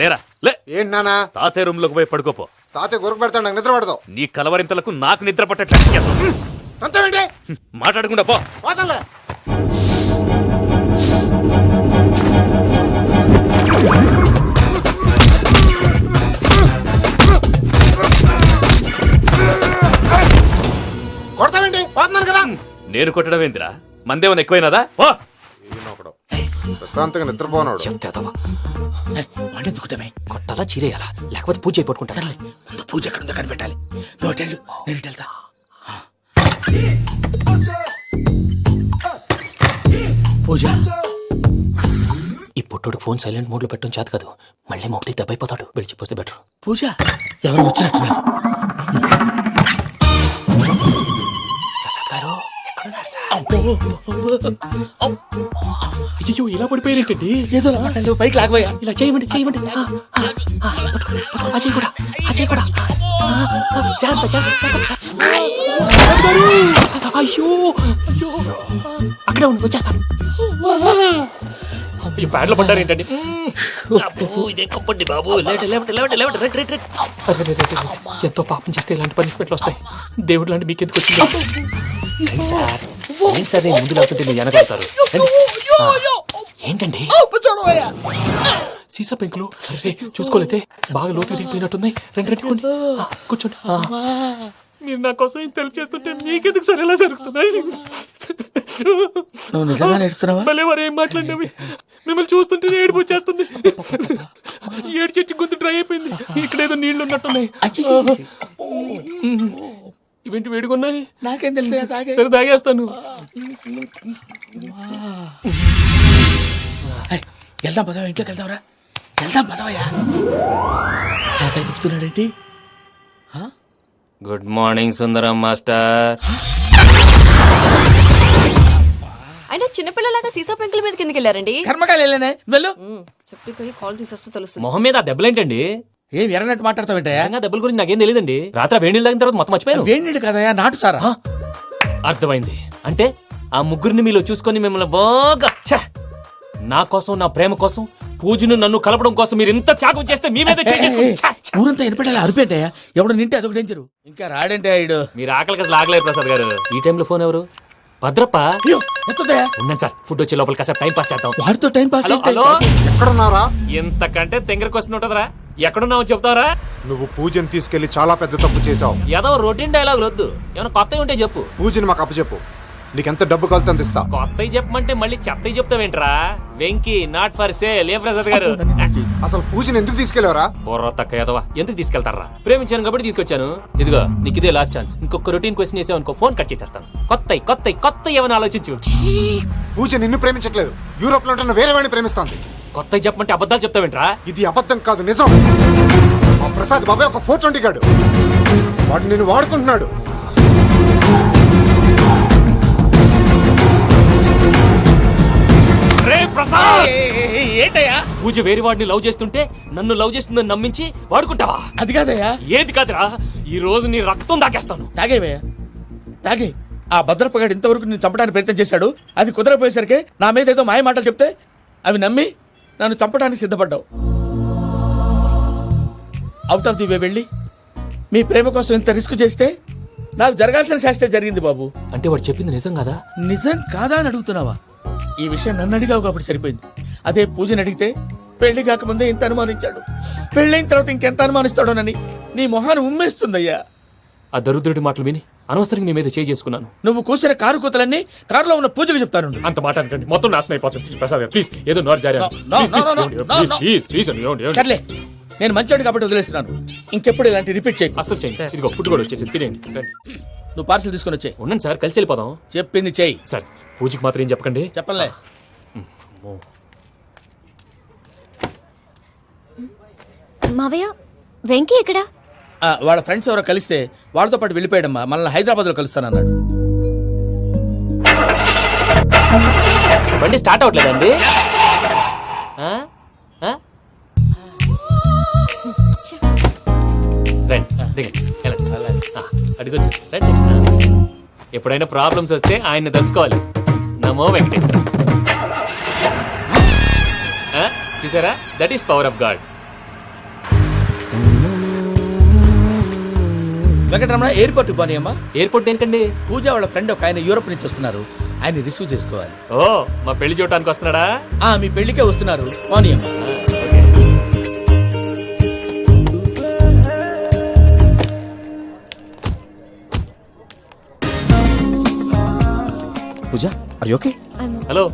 లేరా లే. ఏంటి నానా? తాతయ్య రూమ్ లోకి పోయి పడుకోపో. తాతయ్య గురకు పెడతాడు, నాకు నిద్ర పడతావు. నీ కలవరింతలకు నాకు నిద్ర పట్టట్లేదు. అంతేంటి మాట్లాడకుండా పో. పోతాలే. కొడతావేంటి? పోతున్నాను కదా. నేను కొట్టడం ఏందిరా? మందేమన్నా ఎక్కువైనదా? పో. ప్రశాంతంగా నిద్రపోనాడు. వాడెందుకుంటామే? కొట్టాలా చీరేయాలా లేకపోతే పూజ అయిపోట్టుకుంటా. సర్లే ముందు పూజ ఎక్కడ ఉందో కనిపెట్టాలి. నువ్వు వెళ్ళు, నేను ఇటు వెళ్తా. పూజ ఈ పుట్టోడు ఫోన్ సైలెంట్ మోడ్ లో పెట్టడం చేత కాదు, మళ్ళీ మొక్కి దెబ్బైపోతాడు. వెళ్ళి చెప్పొస్తే బెటర్. పూజ ఎవరు వచ్చినట్టున్నారు? ప్రసాద్ గారు ఎక్కడున్నారు సార్? అయ్యో ఇలా పడిపోయారేంటండి? ఏదో మాటలు పైకి లాగబోయా. ఇలా చేయమండి చేయమండి. అజయ్ కూడా అజయ్ కూడా జాగ్రత్త జాగ్రత్త జాగ్రత్త. అయ్యో అయ్యో అక్కడే ఉండి వచ్చేస్తాను. ఈ బ్యాడ్లో పడ్డారు ఏంటండి? ఎంతో పాపం చేస్తే ఇలాంటి పనిష్మెంట్లు వస్తాయి. దేవుడు లాంటి మీకు ఎందుకు వచ్చింది సార్? ఏం సార్ నేను ముందు లేకుంటే మీరు వెనకడతారు ఏంటండి? సీసా పెంకులు చూసుకోలేతే బాగా లోతు దిగిపోయినట్టున్నాయి. రెండు రెండు కూర్చోండి. మీరు నా కోసం ఇంత హెల్ప్ చేస్తుంటే మీకెందుకు సరే ఎలా జరుగుతున్నాయి? నువ్వు నిజంగా నేర్చుతున్నావా? మళ్ళీ మరి ఏం మాట్లాడినవి? మిమ్మల్ని చూస్తుంటే ఏడుపు వచ్చేస్తుంది. ఏడు చెట్టు గొంతు డ్రై అయిపోయింది. ఇక్కడ ఏదో నీళ్లు ఉన్నట్టున్నాయి. ఇవేంటి వేడుకున్నాయి? నాకేం తెలుసు. సరే తాగేస్తాను. వెళ్దాం పదవా, ఇంట్లోకి వెళ్దాంరా. వెళ్దాం పదవయ్యా. నాకై చెప్తున్నాడేంటి? Good morning Sundaram master. అయినా చిన్నపిల్లలాగా సీసా పెంకుల మీద కిందకి వెళ్ళారండి. కర్మకాయలు వెళ్ళానే వెళ్ళు. చెప్పి కాల్ తీసేస్తే తెలుస్తుంది. మొహం మీద ఆ దెబ్బలేంటండి? ఏం ఎర్రనట్టు మాట్లాడతావేంటయా? దెబ్బల గురించి నాకేం తెలియదండి. రాత్రి వేడి నీళ్ళు తాగిన తర్వాత మొత్తం మర్చిపోయాను. వేడి నీళ్ళు కదయా, నాటు సారా. అర్థమైంది. అంటే ఆ ముగ్గురిని మీలో చూసుకొని మిమ్మల్ని బాగా ఛ! నా కోసం నా ప్రేమ కోసం పూజను నన్ను కలపడం కోసం మీరు ఇంత త్యాగం చేస్తే మీ మీద చేయి చేసుకుని ఛ! ఛ! ఊరంతా ఎనపడేలా అరిపేంటయ్యా ఎవడు నింటే అదొక డేంజరు ఇంకా రాడంటే ఆయుడు మీరు ఆకలికి అసలు ఆగలేరు ప్రసాద్ గారు. ఈ టైంలో ఫోన్ ఎవరు? భద్రప్ప. అయ్యో ఎత్తదయ్యా ఉన్నాను సార్, ఫుడ్ వచ్చే లోపల కాసేపు టైం పాస్ చేద్దాం. వాడితో టైం పాస్ హలో హలో, ఎక్కడున్నారా? ఇంతకంటే తెంగర క్వశ్చన్ ఉంటుందిరా. ఎక్కడున్నావు చెప్తావరా? నువ్వు పూజని తీసుకెళ్లి చాలా పెద్ద తప్పు చేశావు. ఏదో రొటీన్ డైలాగ్ వద్దు, ఏమైనా కొత్తవి ఉంటే చెప్పు. పూజని మాకు అప్పచెప్పు. నీకెంత డబ్బు కలితే అంత ఇస్తా. కొత్తవి చెప్పమంటే మళ్ళీ చెత్తవి చెప్తావేంట్రా? Venky not for sale. ఏ ప్రసాద్ గారు? అసలు పూజని ఎందుకు తీసుకెళ్లేవరా? బొర్ర తక్క ఏదవా, ఎందుకు తీసుకెళ్తారా? ప్రేమించాను కాబట్టి తీసుకొచ్చాను. ఇదిగో నీకు ఇదే లాస్ట్ ఛాన్స్. ఇంకొక రొటీన్ క్వశ్చన్ చేసావు అనుకో, ఫోన్ కట్ చేసేస్తాను. కొత్త ఏమైనా ఆలోచించు. పూజ నిన్ను ప్రేమించట్లేదు, యూరోప్ లో ఉంటున్న వేరే వాడిని ప్రేమిస్తాంది. కొత్తవి చెప్పమంటే అబద్ధాలు చెప్తావేంట్రా? ఇది అబద్ధం కాదు, నిజం. మా ప్రసాద్ బాబాయ్ ఒక 420 గాడు. వాడు నిన్ను వాడుకుంటున్నాడు. రే ప్రసాద్, ఏంటయ్యా పూజ వేరే వాడిని లవ్ చేస్తుంటే నన్ను లవ్ చేస్తుందని నమ్మించి వాడుకుంటావా? అది కాదయ్యా. ఏది కాదురా, ఈ రోజు నీ రక్తం దాకేస్తాను. తాగేవయ్యా తాగే. ఆ భద్రపగాడు ఇంతవరకు నేను చంపడానికి ప్రయత్నం చేశాడు. అది కుదరపోయేసరికి నా మీద ఏదో మాయ మాటలు చెప్తే అవి నమ్మి నన్ను చంపడానికి సిద్ధపడ్డావు. అవుట్ ఆఫ్ ది వే వెళ్ళి మీ ప్రేమ కోసం ఇంత రిస్క్ చేస్తే నాకు జరగాల్సిన శాస్త్రే జరిగింది బాబు. అంటే వాడు చెప్పింది నిజం కదా? నిజం కాదా అని అడుగుతున్నావా? ఈ విషయం నన్ను అడిగావు కాబట్టి సరిపోయింది. అదే పూజని అడిగితే పెళ్లి కాకముందే ఇంత అనుమానించాడు, పెళ్ళైన తర్వాత ఇంకెంత అనుమానిస్తాడోనని నీ మొహాన్ని ఉమ్మేస్తుందయ్యా. ఆ దరిద్రుడి మాటలు విని అనవసరంగా నీ మీద చేయి చేసుకున్నాను. నువ్వు కూసిన కారు కూతలన్నీ కారులో ఉన్న పూజకు చెప్తాను. అంత మాట అనకండి, మొత్తం నాశనం అయిపోతుంది. ప్రసాద్ గారు ప్లీజ్, ఏదో నోరు జారీ. సర్లే, నేను మంచోడు కాబట్టి వదిలేస్తున్నాను. ఇంకెప్పుడు ఇలాంటి రిపీట్ చేయకు. అసలు చేయండి. ఇదిగో ఫుడ్ కూడా వచ్చేసి తినేయండి. రండి. నువ్వు పార్సల్ తీసుకొని వచ్చాయి. ఉండండి సార్, కలిసి వెళ్ళిపోదాం. చెప్పింది చెయ్యి. సార్ పూజకి మాత్రం ఏం చెప్పకండి. చెప్పలే. మావయ్య, వెంకీ ఎక్కడా? వాళ్ళ ఫ్రెండ్స్ ఎవరో కలిస్తే వాళ్ళతో పాటు వెళ్ళిపోయాడమ్మా. మనల్ని హైదరాబాద్ లో కలుస్తానన్నాడు. బండి స్టార్ట్ అవ్వట్లేదండి. అడిగొచ్చు రండి. ఎప్పుడైనా ప్రాబ్లమ్స్ వస్తే ఆయన్ని తెలుసుకోవాలి. నమో వెంకటేశ్వర. చూసారా, that is power of God. Venkataramana, airport పోనీ అమ్మా. ఎయిర్పోర్ట్ ఏంటండి? పూజ వాళ్ళ ఫ్రెండ్ ఒక ఆయన యూరోప్ నుంచి వస్తున్నారు, ఆయన రిసీవ్ చేసుకోవాలి. ఓ, మా పెళ్లి చూడటానికి వస్తున్నాడా? మీ పెళ్లికే వస్తున్నారు, పోనీ అమ్మా. పూజ, ఆర్ యు ఓకే? హలో,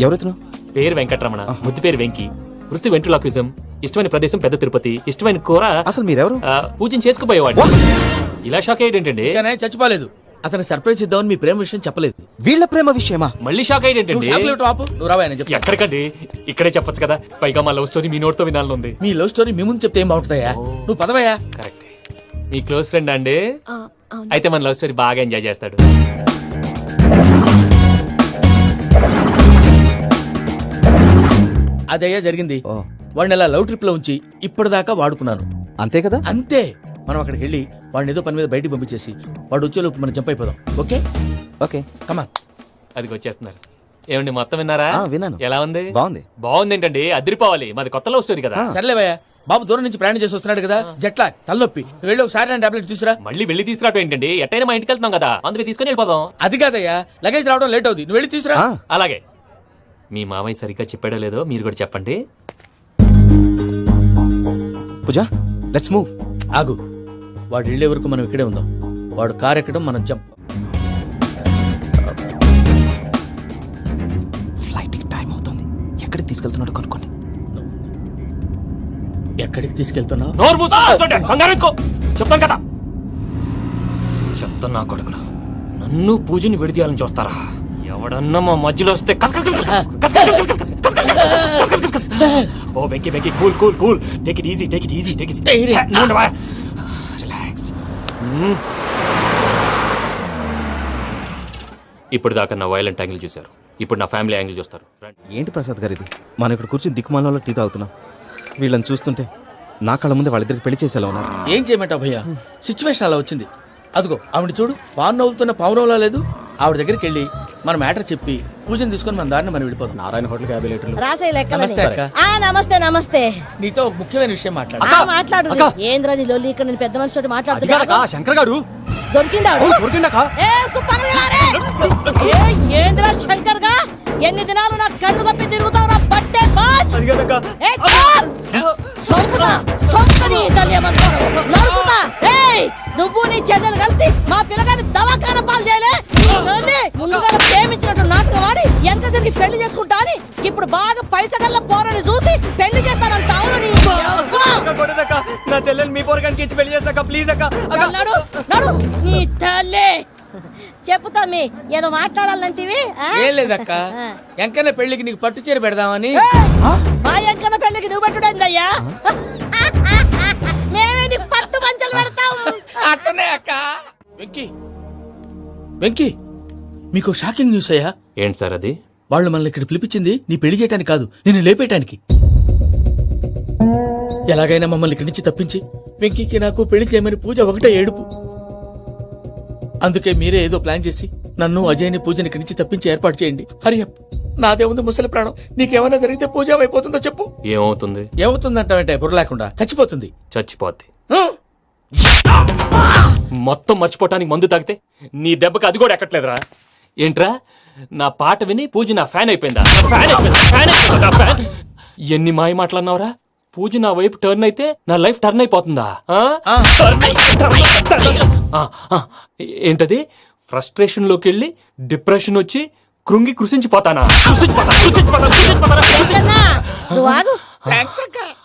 ఎవరైతును? పేరు వెంకటరమణ, ముద్దు పేరు వెంకీ, వృత్తి వెంట్రులాక్విజం, ఇష్టమైన ప్రదేశం పెద్ద తిరుపతి, ఇష్టమైన కూర. అసలు మీరెవరు? పూజను చేసుకుపోయేవాడు. ఇలా షాక్ అయ్యేటండి. చచ్చిపోలేదు. అతను సర్ప్రైజ్ ఇద్దామని మీ ప్రేమ విషయం చెప్పలేదు. వీళ్ళ ప్రేమ విషయమా? మళ్ళీ షాక్ అయ్యేటండి. నువ్వు రావాయని చెప్పి ఎక్కడికండి, ఇక్కడే చెప్పొచ్చు కదా. పైగా మా లవ్ స్టోరీ మీ నోటితో వినాలని ఉంది. మీ లవ్ స్టోరీ మీ ముందు చెప్తే ఏం బాగుంటుందయ్యా? నువ్వు పదవయ్యా. కరెక్ట్. మీ క్లోజ్ ఫ్రెండ్ అండి? అయితే మన లవ్ స్టోరీ బాగా ఎంజాయ్ చేస్తాడు. అదయ్యా జరిగింది. వాడిని అలా లవ్ ట్రిప్ లో ఉంచి ఇప్పటిదాకా వాడుకున్నాను. అంతే కదా? అంతే. మనం అక్కడికి వెళ్ళి వాడిని ఏదో పని మీద బయటికి పంపించేసి వాడు వచ్చేలోపు మనం జంప్ అయిపోదాం. Okay okay come on. అది వచ్చేస్తున్నారు. ఏమండి, మొత్తం విన్నారా? విన్నాను. ఎలా ఉంది? బాగుంది. బాగుంది ఏంటండి, అదిరిపోవాలి. మాది కొత్త లవ్ స్టోరీ కదా. సర్లేవయ్యా, బాబు దూరం నుంచి ప్రయాణం చేసి వస్తున్నాడు కదా, జట్లా తలనొప్పి. నువ్వు వెళ్ళి ఒకసారి టాబ్లెట్ తీసుకురా. మళ్ళీ వెళ్ళి తీసుకురావటం ఏంటండి? ఎట్టైనా మా ఇంటికి వెళ్తున్నాం కదా, అందుకే తీసుకుని వెళ్ళిపోదాం. అది కాదయ్యా, లగేజ్ రావడం లేట్ అవుతుంది, నువ్వు వెళ్ళి తీసుకురా. అలాగే. మీ మామయ్య సరిగ్గా చెప్పాడో లేదో మీరు కూడా చెప్పండి. పూజ, లెట్స్ మూవ్. ఆగు, వాడు వెళ్ళే వరకు మనం ఇక్కడే ఉందాం. వాడు కార్ ఎక్కడం, మనం జంప్. ఫ్లైట్ కి టైం అవుతుంది. ఎక్కడికి తీసుకెళ్తున్నాడో కనుక్కోండి. ఎక్కడికి తీసుకెళ్తున్నావు? నోరు మూసుకో, కంగారు ఎక్కు. చెప్తాను కదా. చెప్తాను నా కొడుకులు, నన్ను పూజని విడిదీయాలని చూస్తారా? ఎవడన్నా మా మధ్యలో వస్తే ఓ Venky Venky, cool cool cool, take it easy, take it easy, take it easy. Relax. ఇప్పుడు దాకా నా వైలెంట్ యాంగిల్ చూశారు, ఇప్పుడు నా ఫ్యామిలీ యాంగిల్ చూస్తారు. ఏంటి ప్రసాద్ గారు ఇది? మనం ఇక్కడ కూర్చొని దిక్కుమాలలో టీ తాగుతున్నాం. వీళ్ళని చూస్తుంటే నా కళ్ళ ముందే వాళ్ళిద్దరికి పెళ్లి చేసేలా ఉన్నారు. ఏం చేయమంటావు భయ్యా, సిచ్యువేషన్ అలా వచ్చింది. అదిగో ఆవిడ చూడు, పావు నవ్వుతున్న పావునవ్వులా లేదు. ఆవిడ దగ్గరికి వెళ్ళి మన మ్యాటర్ చెప్పి పూజను తీసుకొని మన దారిని మనం వెళ్ళిపోతాం. నారాయణ హోటల్ 50 లీటర్లు. రాసే లెక్క. నమస్తే అక్క. నమస్తే నమస్తే. నీతో ఒక ముఖ్యమైన విషయం మాట్లాడు. మాట్లాడు. ఏంద్రా నీ లొల్లి? ఇక్కడ నేను పెద్ద మనిషితో మాట్లాడుతున్నా. శంకర్ గారు దొరికిందా? ఏంద్రా శంకర్ గా? ఎన్ని దినాలు నా కళ్ళు కప్పి తిరుగుతావు నా బట్టే బాచ్. నువ్వు నీ చెల్లెలు కలిసి మా పిల్లగాని దవాఖాన పాలు చేయలే. ముందుగా ప్రేమించినట్టు నాటకం ఆడి ఎంత తిరిగి పెళ్లి చేసుకుంటా అని ఇప్పుడు బాగా పైసగల్ల పోరని చూసి పెళ్లి చేస్తానంట. నా చెల్లెలు మీ పోరగానికి ఇచ్చి పెళ్లి చేస్తాక ప్లీజ్ అక్క. నడు నీ తల్లి. చెప్పుతా మీ ఏదో మాట్లాడాలంటివి. ఏం లేదక్క, ఎంకన్న పెళ్లికి నీకు పట్టు చీర పెడదామని. మా ఎంకన్న పెళ్లికి నువ్వు పెట్టుడేందయ్యా? మేమే నీకు పట్టు పంచలు పెడతాం. అట్టనే అక్క. వెంకీ మీకు షాకింగ్ న్యూస్ అయ్యా. ఏంటి సార్ అది? వాళ్ళు మనల్ని ఇక్కడ పిలిపించింది నీ పెళ్లి చేయడానికి కాదు, నిన్ను లేపేయటానికి. ఎలాగైనా మమ్మల్ని ఇక్కడి నుంచి తప్పించి వెంకీకి నాకు పెళ్లి చేయమని పూజ ఒకటే ఏడుపు. అందుకే మీరే ఏదో ప్లాన్ చేసి నన్ను అజయ్ని పూజని ఇక్కడి నుంచి తప్పించి ఏర్పాటు చేయండి. హరియప్. నాదే ఉంది ముసలి ప్రాణం. నీకేమైనా జరిగితే పూజ అయిపోతుందో చెప్పు. ఏమవుతుంది? ఏమవుతుందంటావంటే బుర్ర లేకుండా చచ్చిపోతుంది. చచ్చిపోద్ది. మొత్తం మర్చిపోవటానికి మందు తాగితే నీ దెబ్బకి అది కూడా ఎక్కట్లేదురా. ఏంట్రా నా పాట విని పూజ నా ఫ్యాన్ అయిపోయిందా? ఎన్ని మాయ మాటలన్నావురా? పూజ నా వైపు టర్న్ అయితే నా లైఫ్ టర్న్ అయిపోతుందా? ఏంటది? ఫ్రస్ట్రేషన్ లోకి వెళ్ళి డిప్రెషన్ వచ్చి కృంగి కృషించిపోతానా? నువ్వు ఆగు.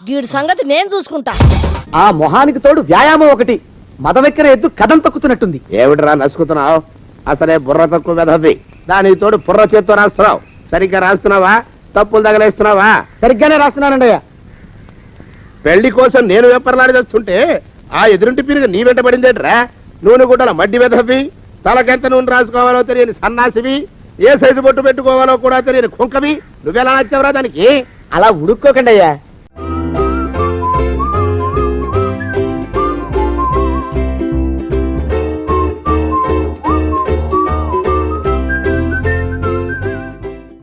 వీడి సంగతి నేను చూసుకుంటా. ఆ మొహానికి తోడు వ్యాయామం ఒకటి. మదవెక్కిన ఎద్దు కథం తొక్కుతున్నట్టుంది. ఏమిటిరా నసుకుతున్నావు? అసలే బుర్ర తక్కువ వెధవి. దానికి తోడు బుర్ర చేత్తో రాస్తున్నావు. సరిగ్గా రాస్తున్నావా? తప్పులు తగలేస్తున్నావా? సరిగ్గానే రాస్తున్నానండి. పెళ్లి కోసం నేను వెప్పర్లాడి వస్తుంటే ఆ ఎదురింటి పీరుగా నీ వెంట పడిందేట్రా? నూనె గుడ్డల మడ్డి వెధవి, తలకెంత నూనె రాసుకోవాలో తెలియని సన్నాసివి, ఏ సైజు బొట్టు పెట్టుకోవాలో కూడా తెలియని కుంకవి. నువ్వెలా నచ్చావురా దానికి? అలా ఉడుక్కోకండి అయ్యా.